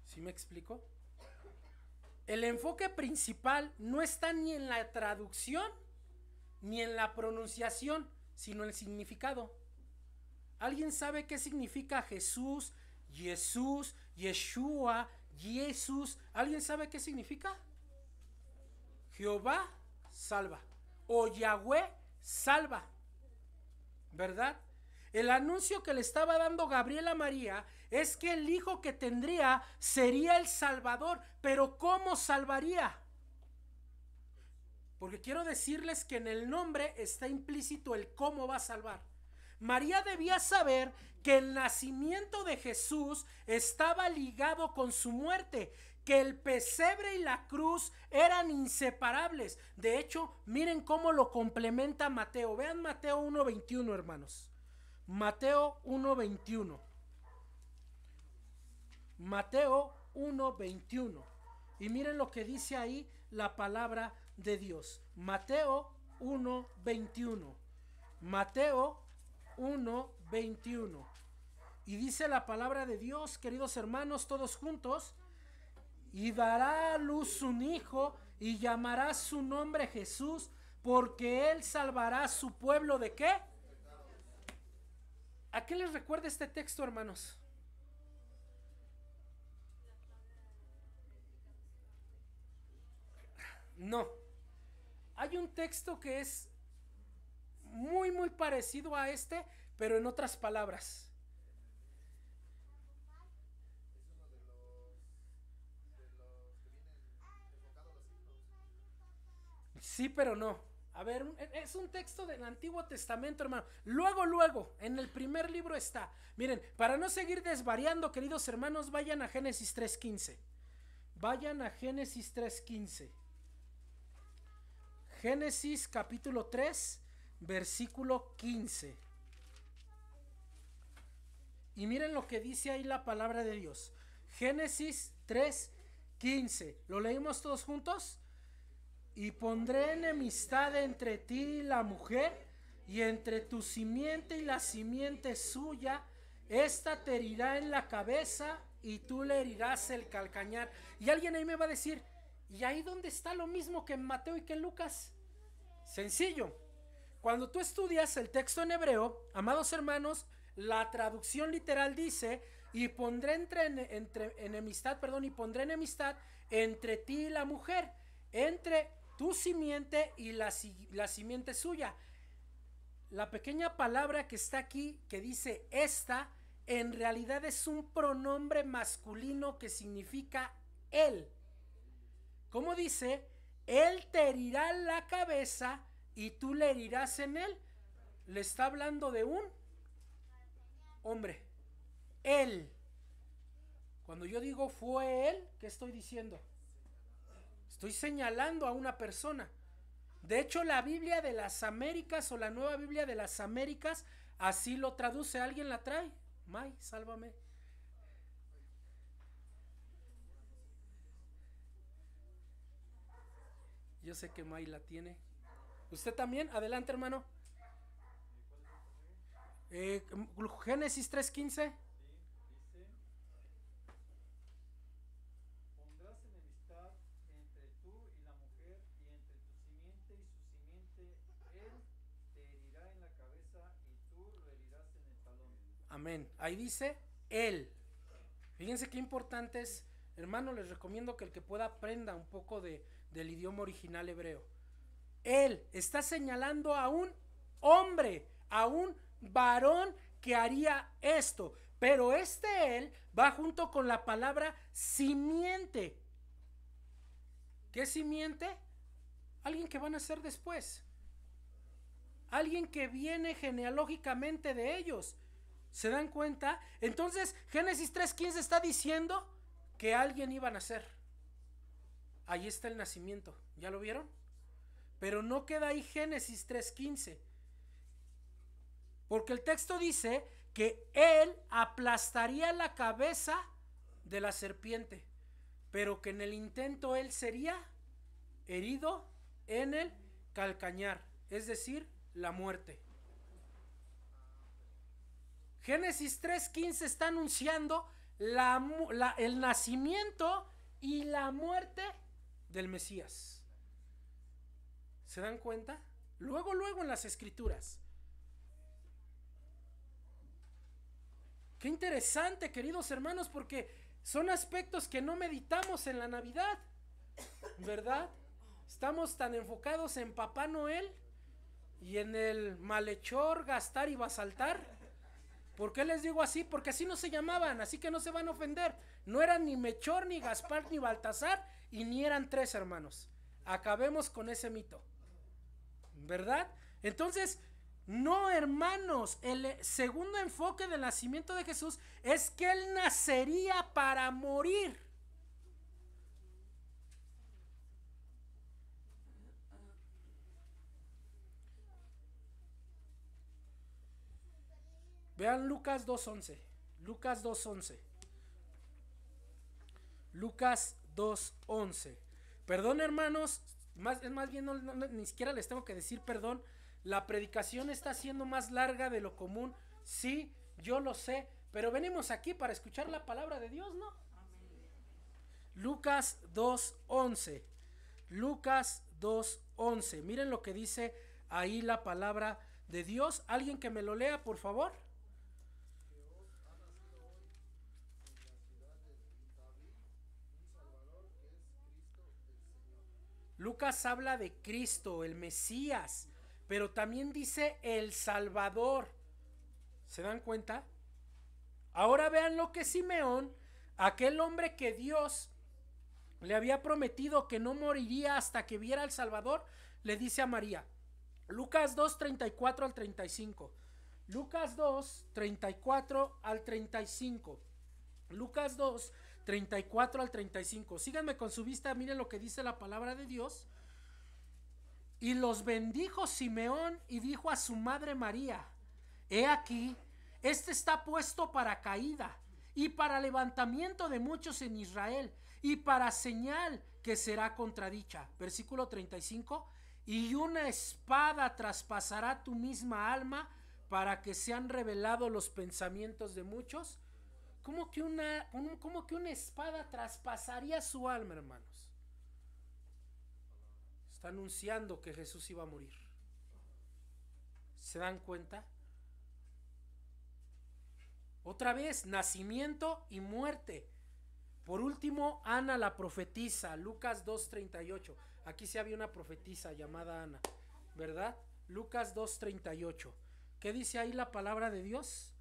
¿Sí me explico? El enfoque principal no está ni en la traducción ni en la pronunciación, sino en el significado. ¿Alguien sabe qué significa Jesús, Jesús, Yeshua, Jesús? ¿Alguien sabe qué significa? Jehová salva o Yahweh salva, ¿verdad? El anuncio que le estaba dando Gabriel a María es que el hijo que tendría sería el Salvador, pero ¿cómo salvaría? Porque quiero decirles que en el nombre está implícito el cómo va a salvar. María debía saber que el nacimiento de Jesús estaba ligado con su muerte, que el pesebre y la cruz eran inseparables. De hecho, miren cómo lo complementa Mateo. Vean Mateo 1:21, hermanos. Mateo 1:21. Mateo 1:21. Y miren lo que dice ahí la palabra de Dios. Mateo 1:21. Mateo 1:21. Y dice la palabra de Dios, queridos hermanos, todos juntos: y dará a luz un hijo y llamará su nombre Jesús, porque él salvará a su pueblo ¿de qué? ¿A qué les recuerda este texto, hermanos? No. Hay un texto que es muy parecido a este, pero en otras palabras. Sí, pero no. A ver, es un texto del Antiguo Testamento, hermano. Luego, en el primer libro está. Miren, para no seguir desvariando, queridos hermanos, vayan a Génesis 3:15. Vayan a Génesis 3:15. Génesis capítulo 3, versículo 15. Y miren lo que dice ahí la palabra de Dios. Génesis 3:15. ¿Lo leímos todos juntos? Y pondré enemistad entre ti y la mujer, y entre tu simiente y la simiente suya. Esta te herirá en la cabeza y tú le herirás el calcañar. Y alguien ahí me va a decir, ¿y ahí dónde está lo mismo que en Mateo y que en Lucas? Sencillo. Cuando tú estudias el texto en hebreo, amados hermanos, la traducción literal dice: y pondré enemistad entre ti y la mujer, entre tu simiente y la simiente suya. La pequeña palabra que está aquí, que dice esta, en realidad es un pronombre masculino que significa él. ¿Cómo dice? Él te herirá la cabeza y tú le herirás en él. Le está hablando de un hombre. Él. Cuando yo digo fue él, ¿qué estoy diciendo? Estoy señalando a una persona. De hecho, la Biblia de las Américas o la Nueva Biblia de las Américas así lo traduce. ¿Alguien la trae? May, sálvame. Yo sé que May la tiene. ¿Usted también? Adelante, hermano. Génesis 3:15. Amén. Ahí dice él. Fíjense qué importante es, hermano. Les recomiendo que el que pueda aprenda un poco del idioma original hebreo. Él está señalando a un hombre, a un varón que haría esto. Pero este él va junto con la palabra simiente. ¿Qué simiente? Alguien que van a ser después. Alguien que viene genealógicamente de ellos. ¿Se dan cuenta? Entonces Génesis 3:15 está diciendo que alguien iba a nacer. Ahí está el nacimiento. ¿Ya lo vieron? Pero no queda ahí Génesis 3:15. Porque el texto dice que él aplastaría la cabeza de la serpiente, pero que en el intento él sería herido en el calcañar, es decir, la muerte. Génesis 3:15 está anunciando el nacimiento y la muerte del Mesías. ¿Se dan cuenta? Luego en las escrituras. Qué interesante, queridos hermanos, porque son aspectos que no meditamos en la Navidad, ¿verdad? Estamos tan enfocados en Papá Noel y en el malhechor, gastar y basaltar. ¿Por qué les digo así? Porque así no se llamaban, así que no se van a ofender. No eran ni Melchor, ni Gaspar, ni Baltasar, y ni eran tres hermanos. Acabemos con ese mito, ¿verdad? Entonces, no, hermanos, el segundo enfoque del nacimiento de Jesús es que Él nacería para morir. Vean Lucas 2:11. Lucas 2:11. Lucas 2:11. Perdón, hermanos, más bien ni siquiera les tengo que decir perdón. La predicación está siendo más larga de lo común. Sí, yo lo sé, pero venimos aquí para escuchar la palabra de Dios, ¿no? Lucas 2:11. Lucas 2:11. Miren lo que dice ahí la palabra de Dios. ¿Alguien que me lo lea, por favor? Lucas habla de Cristo, el Mesías, pero también dice el Salvador. ¿Se dan cuenta? Ahora vean lo que Simeón, aquel hombre que Dios le había prometido que no moriría hasta que viera al Salvador, le dice a María. Lucas 2:34 al 35. Lucas 2:34 al 35. Lucas 2:34 al 35. Síganme con su vista, miren lo que dice la palabra de Dios. Y los bendijo Simeón y dijo a su madre María: He aquí, este está puesto para caída y para levantamiento de muchos en Israel, y para señal que será contradicha. Versículo 35. Y una espada traspasará tu misma alma, para que sean revelados los pensamientos de muchos. ¿Cómo que una espada traspasaría su alma, hermanos? Está anunciando que Jesús iba a morir. ¿Se dan cuenta? Otra vez, nacimiento y muerte. Por último, Ana la profetisa, Lucas 2:38. Aquí sí había una profetisa llamada Ana, ¿verdad? Lucas 2:38. ¿Qué dice ahí la palabra de Dios?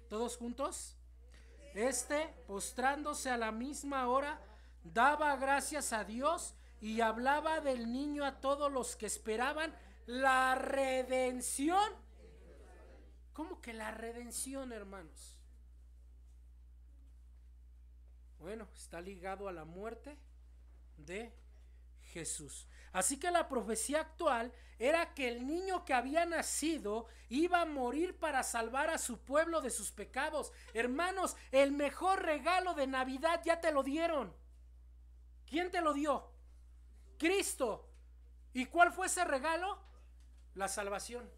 ¿Todos juntos? Postrándose a la misma hora, daba gracias a Dios y hablaba del niño a todos los que esperaban la redención. ¿Cómo que la redención, hermanos? Bueno, está ligado a la muerte de Jesús. Así que la profecía actual era que el niño que había nacido iba a morir para salvar a su pueblo de sus pecados. Hermanos, el mejor regalo de Navidad ya te lo dieron. ¿Quién te lo dio? Cristo. ¿Y cuál fue ese regalo? La salvación.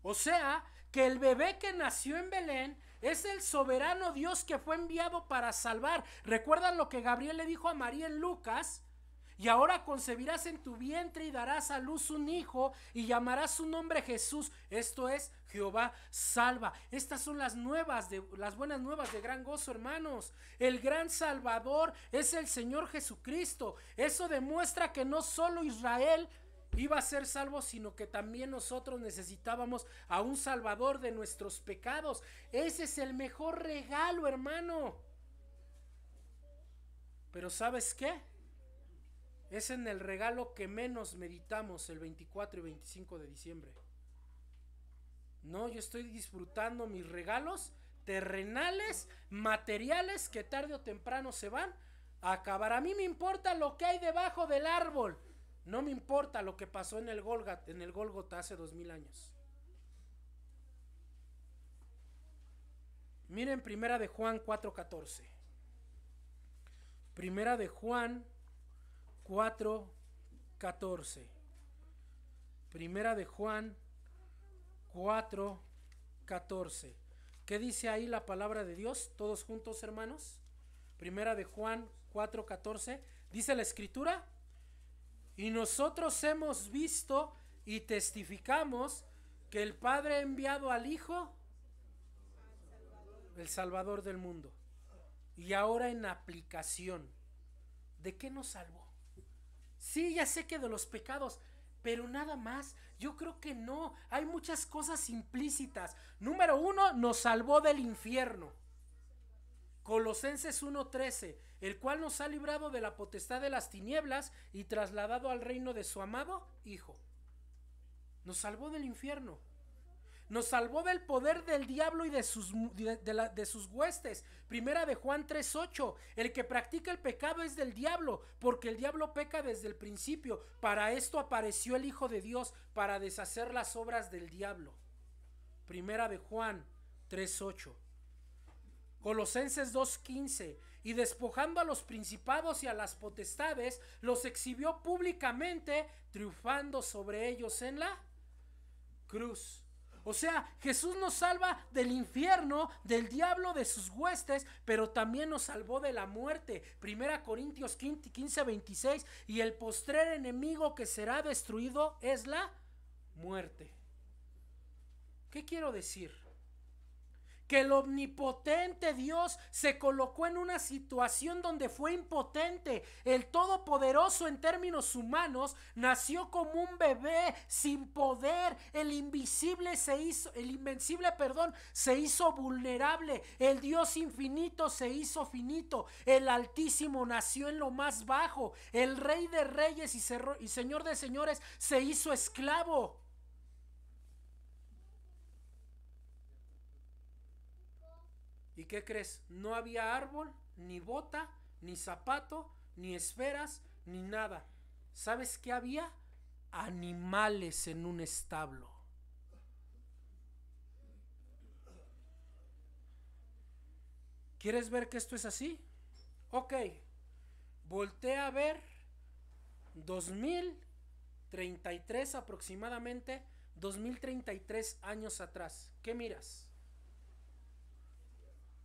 O sea, que el bebé que nació en Belén es el soberano Dios que fue enviado para salvar. ¿Recuerdan lo que Gabriel le dijo a María en Lucas? Y ahora concebirás en tu vientre y darás a luz un hijo y llamarás su nombre Jesús. Esto es, Jehová salva. Estas son las buenas nuevas de gran gozo, hermanos. El gran Salvador es el Señor Jesucristo. Eso demuestra que no solo Israel iba a ser salvo, sino que también nosotros necesitábamos a un Salvador de nuestros pecados. Ese es el mejor regalo, hermano. Pero ¿sabes qué? Es en el regalo que menos meditamos el 24 y 25 de diciembre. No, yo estoy disfrutando mis regalos terrenales, materiales, que tarde o temprano se van a acabar. A mí me importa lo que hay debajo del árbol. No me importa lo que pasó en el Gólgota hace 2000 años. Miren Primera de Juan 4:14. Primera de Juan 4:14. Primera de Juan 4:14. ¿Qué dice ahí la palabra de Dios? Todos juntos, hermanos. Primera de Juan 4:14. Dice la escritura: Y nosotros hemos visto y testificamos que el Padre ha enviado al Hijo, el Salvador del mundo. Y ahora en aplicación, ¿de qué nos salvó? Sí, ya sé que de los pecados, pero nada más. Yo creo que no. Hay muchas cosas implícitas. Número 1, nos salvó del infierno. Colosenses 1:13, el cual nos ha librado de la potestad de las tinieblas y trasladado al reino de su amado Hijo. Nos salvó del infierno. Nos salvó del poder del diablo y de sus huestes. Primera de Juan 3:8. El que practica el pecado es del diablo, porque el diablo peca desde el principio. Para esto apareció el Hijo de Dios, para deshacer las obras del diablo. Primera de Juan 3:8. Colosenses 2:15. Y despojando a los principados y a las potestades, los exhibió públicamente, triunfando sobre ellos en la cruz. O sea, Jesús nos salva del infierno, del diablo, de sus huestes, pero también nos salvó de la muerte. Primera Corintios 15:26. Y el postrer enemigo que será destruido es la muerte. ¿Qué quiero decir? Que el omnipotente Dios se colocó en una situación donde fue impotente. El todopoderoso en términos humanos nació como un bebé sin poder. El invencible se hizo vulnerable. El Dios infinito se hizo finito. El Altísimo nació en lo más bajo. El Rey de Reyes y Señor de Señores se hizo esclavo. ¿Y qué crees? No había árbol, ni bota, ni zapato, ni esferas, ni nada. ¿Sabes qué había? Animales en un establo. ¿Quieres ver que esto es así? Ok, voltea a ver 2033 aproximadamente, 2033 años atrás. ¿Qué miras?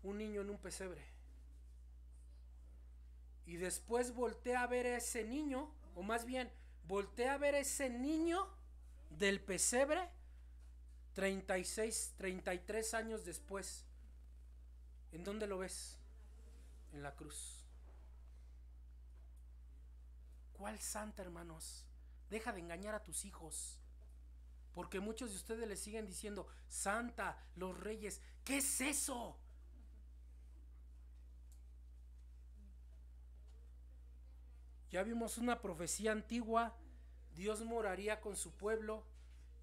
Un niño en un pesebre. Y después voltea a ver a ese niño, o más bien, voltea a ver a ese niño del pesebre 33 años después. ¿En dónde lo ves? En la cruz. ¿Cuál santa, hermanos? Deja de engañar a tus hijos. Porque muchos de ustedes le siguen diciendo, Santa, los reyes. ¿Qué es eso? Ya vimos una profecía antigua, Dios moraría con su pueblo.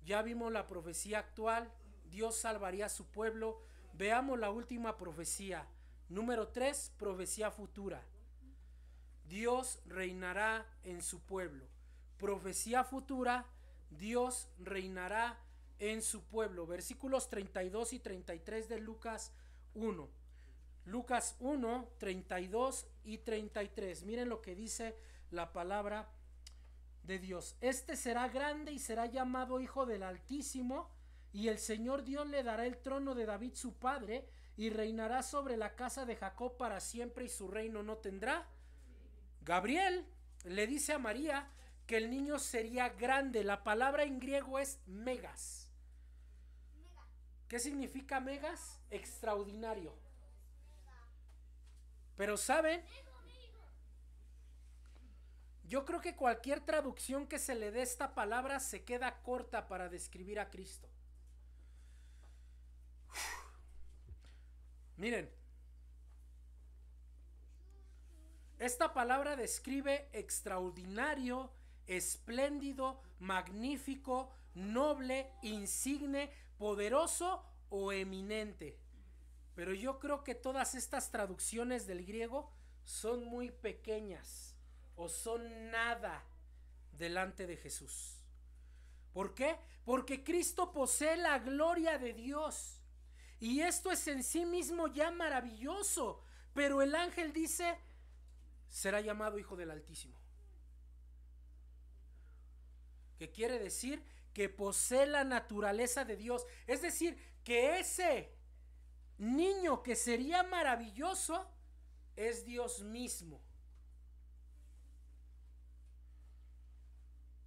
Ya vimos la profecía actual, Dios salvaría a su pueblo. Veamos la última profecía. Número 3, profecía futura. Dios reinará en su pueblo. Profecía futura, Dios reinará en su pueblo. Versículos 32 y 33 de Lucas 1. Lucas 1, 32 y 33. Miren lo que dice la palabra de Dios. Este será grande y será llamado Hijo del Altísimo, y el Señor Dios le dará el trono de David su padre, y reinará sobre la casa de Jacob para siempre, y su reino no tendrá. Gabriel le dice a María que el niño sería grande. La palabra en griego es megas. ¿Qué significa megas? Extraordinario. Pero ¿saben? Yo creo que cualquier traducción que se le dé a esta palabra se queda corta para describir a Cristo. Miren, esta palabra describe extraordinario, espléndido, magnífico, noble, insigne, poderoso o eminente. Pero yo creo que todas estas traducciones del griego son muy pequeñas o son nada delante de Jesús. ¿Por qué? Porque Cristo posee la gloria de Dios. Y esto es en sí mismo ya maravilloso. Pero el ángel dice, será llamado Hijo del Altísimo. ¿Qué quiere decir? Que posee la naturaleza de Dios. Es decir, que ese niño que sería maravilloso es Dios mismo.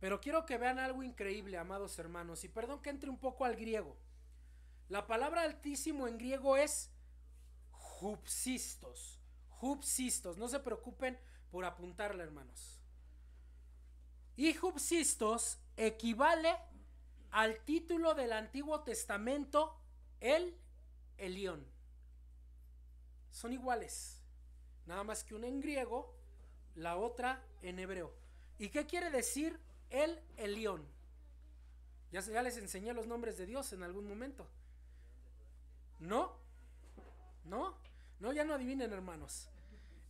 Pero quiero que vean algo increíble, amados hermanos, y perdón que entre un poco al griego. La palabra altísimo en griego es hupsistos. Hupsistos, no se preocupen por apuntarla, hermanos. Y hupsistos equivale al título del Antiguo Testamento, el Elión. Son iguales, nada más que una en griego, la otra en hebreo. ¿Y qué quiere decir el Elión? Ya les enseñé los nombres de Dios en algún momento. ¿No? Ya no adivinen, hermanos.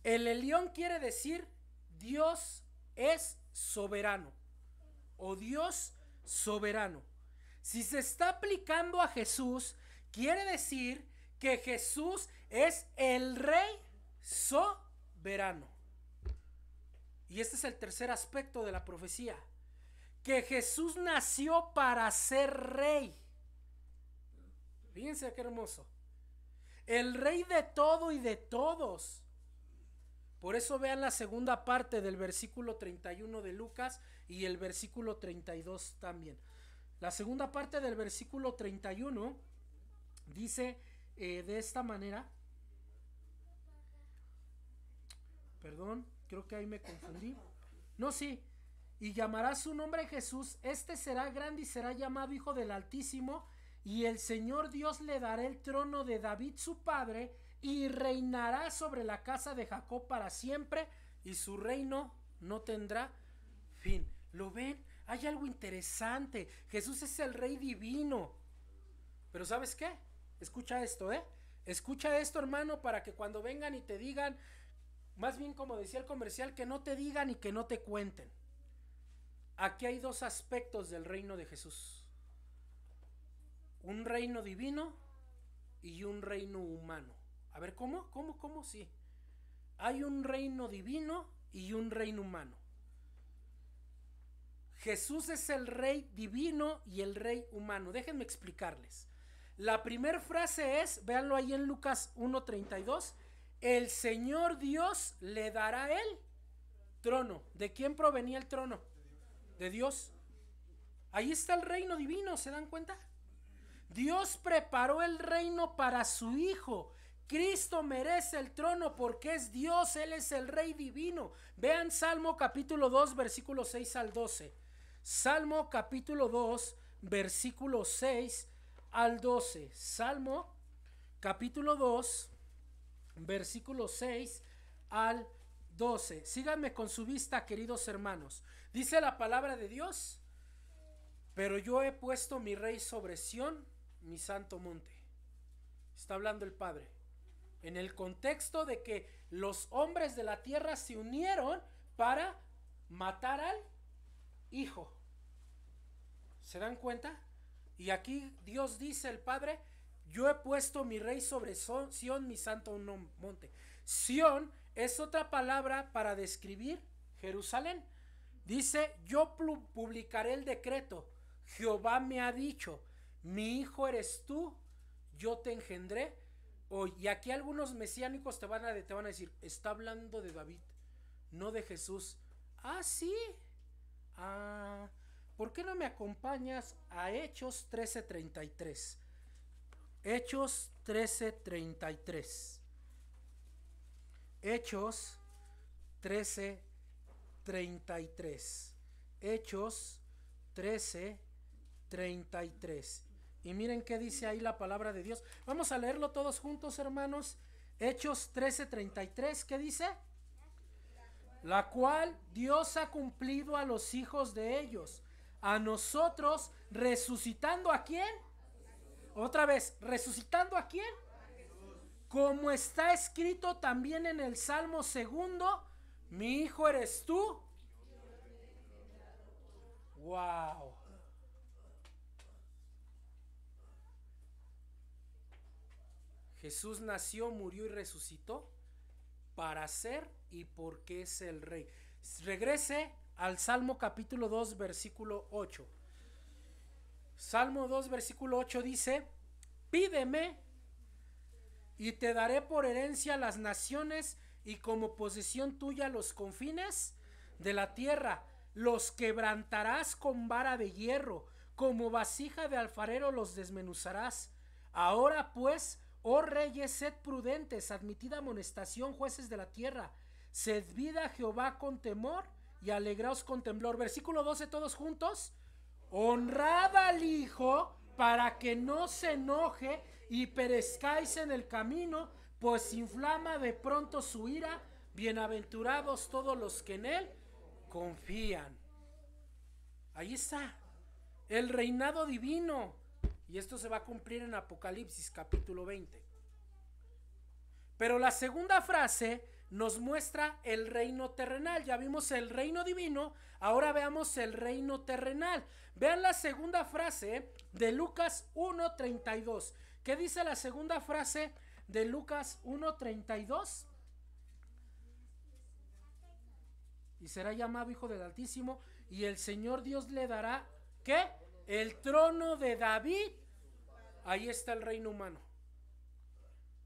El Elión quiere decir Dios es soberano o Dios soberano. Si se está aplicando a Jesús, quiere decir que Jesús es el Rey soberano. Y este es el tercer aspecto de la profecía, que Jesús nació para ser rey. Fíjense qué hermoso. El rey de todo y de todos. Por eso vean la segunda parte del versículo 31 de Lucas y el versículo 32 también. La segunda parte del versículo 31 dice de esta manera. Perdón, creo que ahí me confundí. No, sí. Y llamará su nombre Jesús. Este será grande y será llamado Hijo del Altísimo. Y el Señor Dios le dará el trono de David su padre, y reinará sobre la casa de Jacob para siempre, y su reino no tendrá fin. ¿Lo ven? Hay algo interesante. Jesús es el Rey divino. Pero ¿sabes qué? Escucha esto, Escucha esto, hermano, para que cuando vengan y te digan, más bien como decía el comercial, que no te digan y que no te cuenten. Aquí hay dos aspectos del reino de Jesús. Un reino divino y un reino humano. A ver, ¿cómo? Sí. Hay un reino divino y un reino humano. Jesús es el rey divino y el rey humano. Déjenme explicarles. La primera frase es, véanlo ahí en Lucas 1:32, el Señor Dios le dará el trono. ¿De quién provenía el trono? De Dios. Ahí está el reino divino, ¿se dan cuenta? Dios preparó el reino para su Hijo. Cristo merece el trono porque es Dios, Él es el Rey divino. Vean Salmo capítulo 2, versículos 6 al 12. Salmo capítulo 2, versículos 6 al 12. Salmo capítulo 2, versículos 6 al 12. Síganme con su vista, queridos hermanos. Dice la palabra de Dios: pero yo he puesto mi rey sobre Sión, mi santo monte. Está hablando el Padre en el contexto de que los hombres de la tierra se unieron para matar al Hijo. ¿Se dan cuenta? Y aquí Dios dice, el Padre: yo he puesto mi rey sobre Sión, mi santo monte. Sión es otra palabra para describir Jerusalén. Dice: yo publicaré el decreto. Jehová me ha dicho, mi hijo eres tú, yo te engendré. Y aquí algunos mesiánicos te van a decir, está hablando de David, no de Jesús. Ah, sí. ¿Por qué no me acompañas a Hechos 13:33? Hechos 13:33. Hechos 13:33. Hechos 13:33. Y miren qué dice ahí la palabra de Dios. Vamos a leerlo todos juntos, hermanos. Hechos 13:33, ¿qué dice? La cual Dios ha cumplido a los hijos de ellos, a nosotros, resucitando ¿a quién? Otra vez, ¿resucitando a quién? Como está escrito también en el Salmo 2, mi hijo eres tú. Wow. Jesús nació, murió y resucitó para ser y porque es el Rey. Regrese al Salmo capítulo 2, versículo 8. Salmo 2, versículo 8 dice: pídeme y te daré por herencia las naciones y como posesión tuya los confines de la tierra. los quebrantarás con vara de hierro, como vasija de alfarero los desmenuzarás. Ahora pues, oh reyes, sed prudentes, admitid amonestación, jueces de la tierra, servid a Jehová con temor y alegraos con temblor. Versículo 12, todos juntos. Honrad al Hijo para que no se enoje y perezcáis en el camino, pues inflama de pronto su ira. Bienaventurados todos los que en él confían. Ahí está el reinado divino, y esto se va a cumplir en Apocalipsis capítulo 20. Pero la segunda frase nos muestra el reino terrenal. Ya vimos el reino divino, ahora veamos el reino terrenal. Vean la segunda frase de Lucas 1:32. ¿Qué dice la segunda frase de Lucas 1:32? Y será llamado Hijo del Altísimo, y el Señor Dios le dará, ¿qué? El trono de David. Ahí está el reino humano.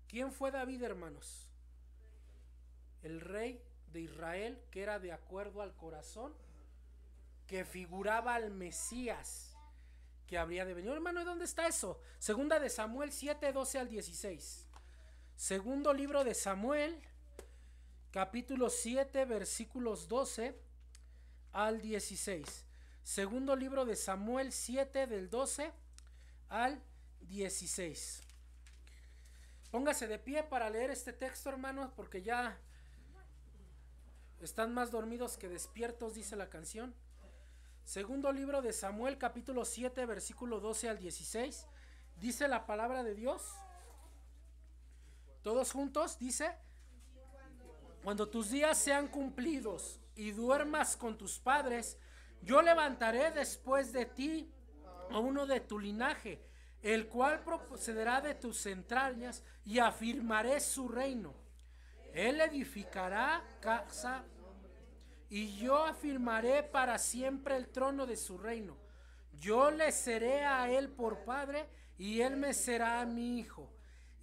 ¿Quién fue David, hermanos? El rey de Israel, que era de acuerdo al corazón, que figuraba al Mesías que habría de venir. Hermano, ¿y dónde está eso? Segunda de Samuel 7:12 al 16. Segundo libro de Samuel, capítulo 7, versículos 12 al 16. Segundo libro de Samuel 7, del 12 al 16. Póngase de pie para leer este texto, hermanos, porque ya están más dormidos que despiertos, dice la canción. Segundo libro de Samuel, capítulo 7, versículo 12 al 16. Dice la palabra de Dios. Todos juntos, dice: cuando tus días sean cumplidos y duermas con tus padres, yo levantaré después de ti a uno de tu linaje, el cual procederá de tus entrañas, y afirmaré su reino. Él edificará casa, y yo afirmaré para siempre el trono de su reino. Yo le seré a él por padre, y él me será mi hijo.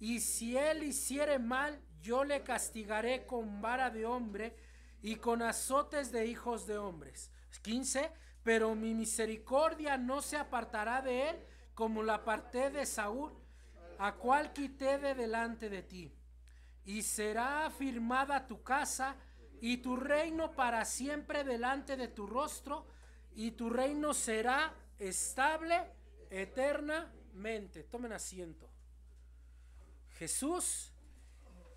Y si él hiciere mal, yo le castigaré con vara de hombre y con azotes de hijos de hombres. 15. Pero mi misericordia no se apartará de él, como la aparté de Saúl, a cual quité de delante de ti. Y será afirmada tu casa y tu reino para siempre delante de tu rostro, y tu reino será estable eternamente. Tomen asiento. Jesús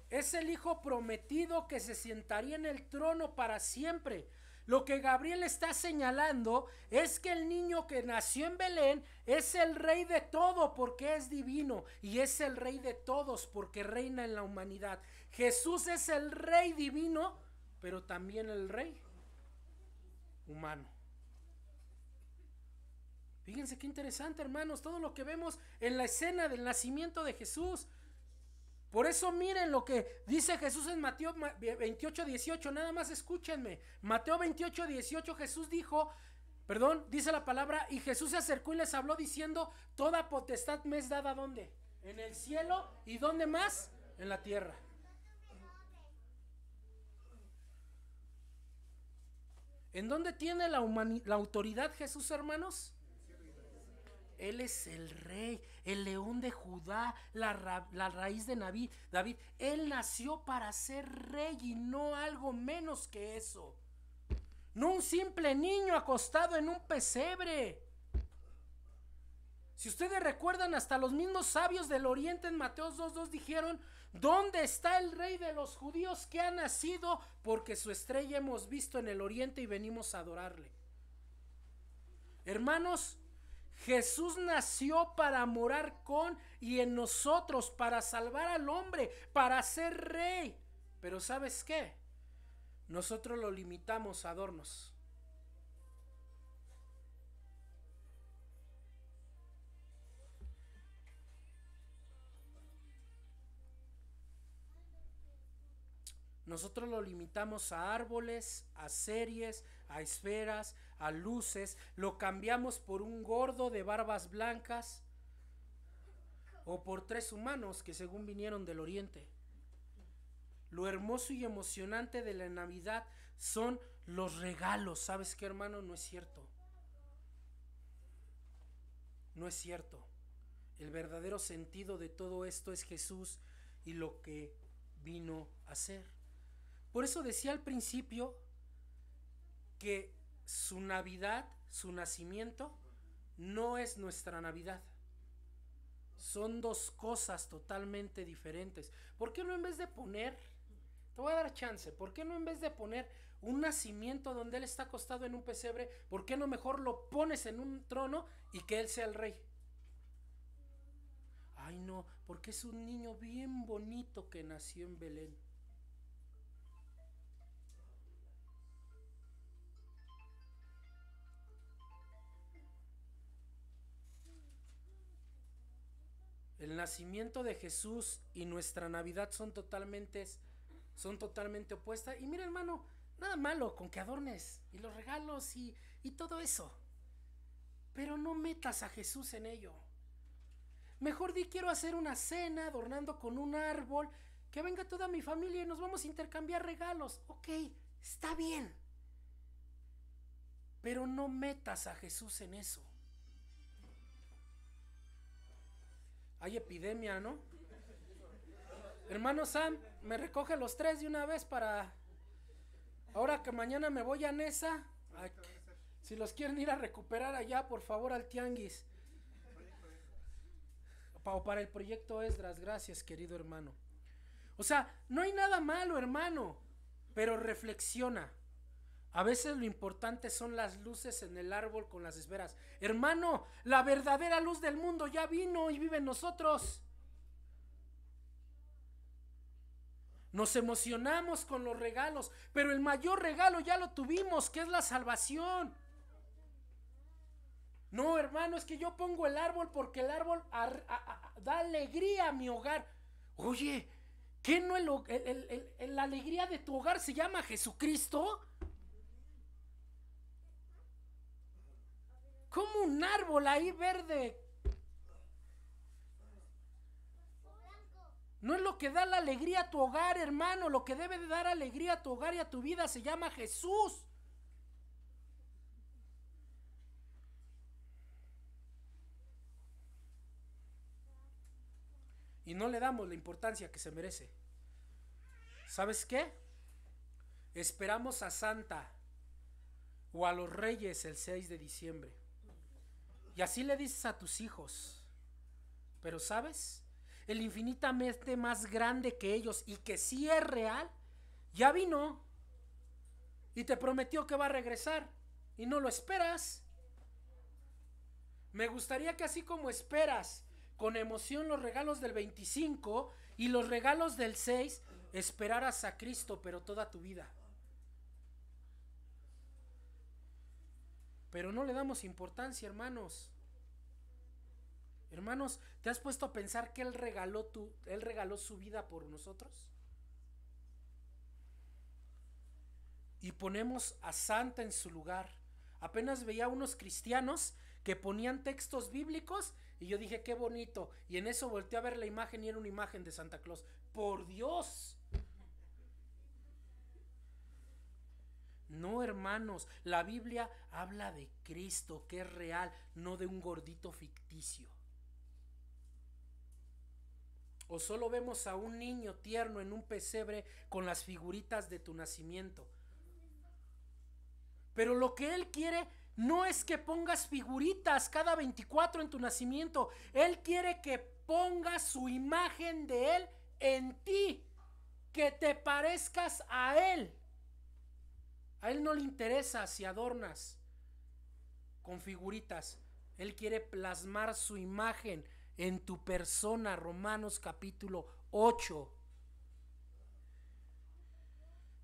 es el Hijo prometido que se sentaría en el trono para siempre. Lo que Gabriel está señalando es que el niño que nació en Belén es el rey de todo porque es divino, y es el rey de todos porque reina en la humanidad. Jesús es el rey divino, pero también el rey humano. Fíjense qué interesante, hermanos, todo lo que vemos en la escena del nacimiento de Jesús. Por eso miren lo que dice Jesús en Mateo 28:18, nada más escúchenme. Mateo 28:18, Jesús dijo, dice la palabra: y Jesús se acercó y les habló diciendo: toda potestad me es dada, ¿dónde? En el cielo, y ¿dónde más? En la tierra. ¿En dónde tiene la autoridad Jesús, hermanos? Él es el rey, el león de Judá, la raíz de David. Él nació para ser rey y no algo menos que eso. No un simple niño acostado en un pesebre. Si ustedes recuerdan, hasta los mismos sabios del oriente en Mateo 2:2 dijeron: ¿dónde está el rey de los judíos que ha nacido? Porque su estrella hemos visto en el oriente y venimos a adorarle. Hermanos, Jesús nació para morar con y en nosotros, para salvar al hombre, para ser rey. Pero ¿sabes qué? Nosotros lo limitamos a adornos. Nosotros lo limitamos a árboles, a series, a esferas, a luces. Lo cambiamos por un gordo de barbas blancas o por tres humanos que según vinieron del oriente. Lo hermoso y emocionante de la Navidad son los regalos. ¿Sabes qué, hermano? No es cierto. No es cierto. El verdadero sentido de todo esto es Jesús y lo que vino a hacer. Por eso decía al principio que su Navidad, su nacimiento, no es nuestra Navidad. Son dos cosas totalmente diferentes. ¿Por qué no en vez de poner, te voy a dar chance, ¿por qué no en vez de poner un nacimiento donde Él está acostado en un pesebre, por qué no mejor lo pones en un trono y que Él sea el rey? Ay no, porque es un niño bien bonito que nació en Belén. El nacimiento de Jesús y nuestra Navidad son totalmente opuestas. Y mira, hermano, nada malo con que adornes y los regalos y todo eso, pero no metas a Jesús en ello. Mejor di: quiero hacer una cena adornando con un árbol, que venga toda mi familia y nos vamos a intercambiar regalos. Ok, está bien, pero no metas a Jesús en eso. Hay epidemia, ¿no? Hermano Sam, me recoge los 3 de una vez para... Ahora que mañana me voy a Nesa, si los quieren ir a recuperar allá, por favor, al tianguis. O para el proyecto Esdras, gracias, querido hermano. O sea, no hay nada malo, hermano, pero reflexiona. A veces lo importante son las luces en el árbol con las esferas. Hermano, la verdadera luz del mundo ya vino y vive en nosotros. Nos emocionamos con los regalos, pero el mayor regalo ya lo tuvimos, que es la salvación. No, hermano, es que yo pongo el árbol porque el árbol da alegría a mi hogar. Oye, ¿qué no la alegría de tu hogar se llama Jesucristo? ¿Cómo un árbol ahí verde no es lo que da la alegría a tu hogar, hermano? Lo que debe de dar alegría a tu hogar y a tu vida se llama Jesús. Y no le damos la importancia que se merece. ¿Sabes qué? Esperamos a Santa o a los Reyes el 6 de diciembre. Y así le dices a tus hijos. Pero ¿sabes? El infinitamente más grande que ellos y que sí es real, ya vino y te prometió que va a regresar y no lo esperas. Me gustaría que así como esperas con emoción los regalos del 25 y los regalos del 6, esperaras a Cristo, pero toda tu vida. Pero no le damos importancia, hermanos. Hermanos, ¿te has puesto a pensar que Él regaló su vida por nosotros? Y ponemos a Santa en su lugar. Apenas veía unos cristianos que ponían textos bíblicos y yo dije: qué bonito. Y en eso volteé a ver la imagen y era una imagen de Santa Claus. ¡Por Dios! No, hermanos, la Biblia habla de Cristo, que es real, no de un gordito ficticio. O solo vemos a un niño tierno en un pesebre con las figuritas de tu nacimiento. Pero lo que Él quiere no es que pongas figuritas cada 24 en tu nacimiento. Él quiere que pongas su imagen de Él en ti, que te parezcas a Él. A Él no le interesa si adornas con figuritas. Él quiere plasmar su imagen en tu persona. Romanos capítulo 8.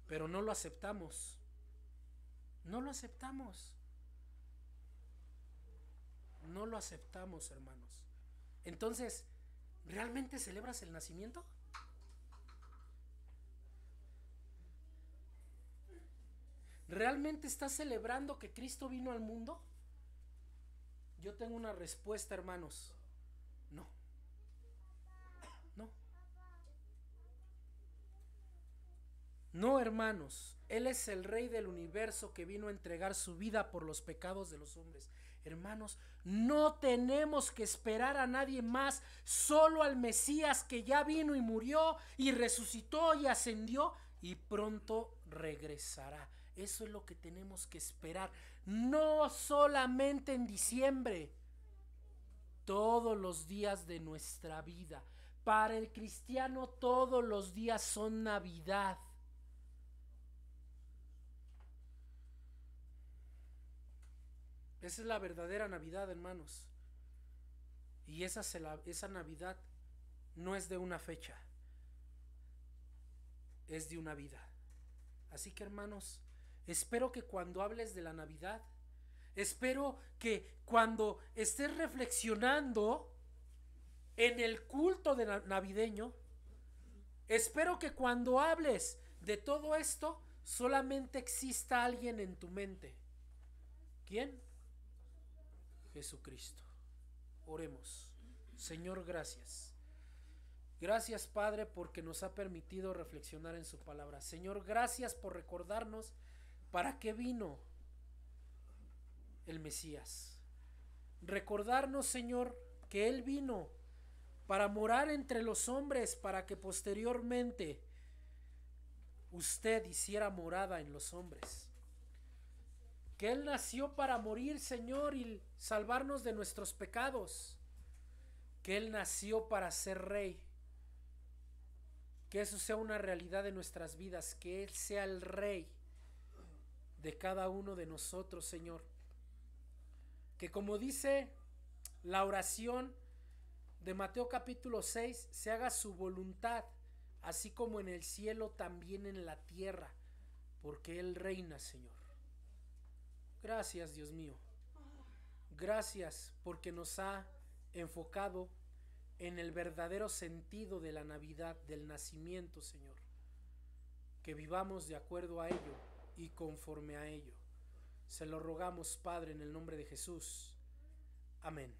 Pero no lo aceptamos. No lo aceptamos. No lo aceptamos, hermanos. Entonces, ¿realmente celebras el nacimiento? ¿Realmente estás celebrando que Cristo vino al mundo? Yo tengo una respuesta, hermanos. No. No. No, hermanos, Él es el Rey del universo que vino a entregar su vida por los pecados de los hombres. Hermanos, no tenemos que esperar a nadie más, solo al Mesías que ya vino y murió y resucitó y ascendió y pronto regresará. Eso es lo que tenemos que esperar, no solamente en diciembre, todos los días de nuestra vida. Para el cristiano todos los días son Navidad. Esa es la verdadera Navidad, hermanos. Y esa Navidad no es de una fecha, es de una vida. Así que, hermanos, espero que cuando hables de la Navidad, espero que cuando estés reflexionando en el culto navideño, espero que cuando hables de todo esto, solamente exista alguien en tu mente. ¿Quién? Jesucristo. Oremos. Señor, gracias. Gracias, Padre, porque nos ha permitido reflexionar en su palabra. Señor, gracias por recordarnos para qué vino el Mesías. Recordarnos, Señor, que Él vino para morar entre los hombres, para que posteriormente usted hiciera morada en los hombres. Que Él nació para morir, Señor, y salvarnos de nuestros pecados. Que Él nació para ser Rey. Que eso sea una realidad en nuestras vidas. Que Él sea el Rey de cada uno de nosotros, Señor. Que como dice la oración de Mateo capítulo 6, se haga su voluntad, así como en el cielo, también en la tierra, porque Él reina, Señor. Gracias, Dios mío. Gracias porque nos ha enfocado en el verdadero sentido de la Navidad, del nacimiento, Señor. Que vivamos de acuerdo a ello y conforme a ello. Se lo rogamos, Padre, en el nombre de Jesús. Amén.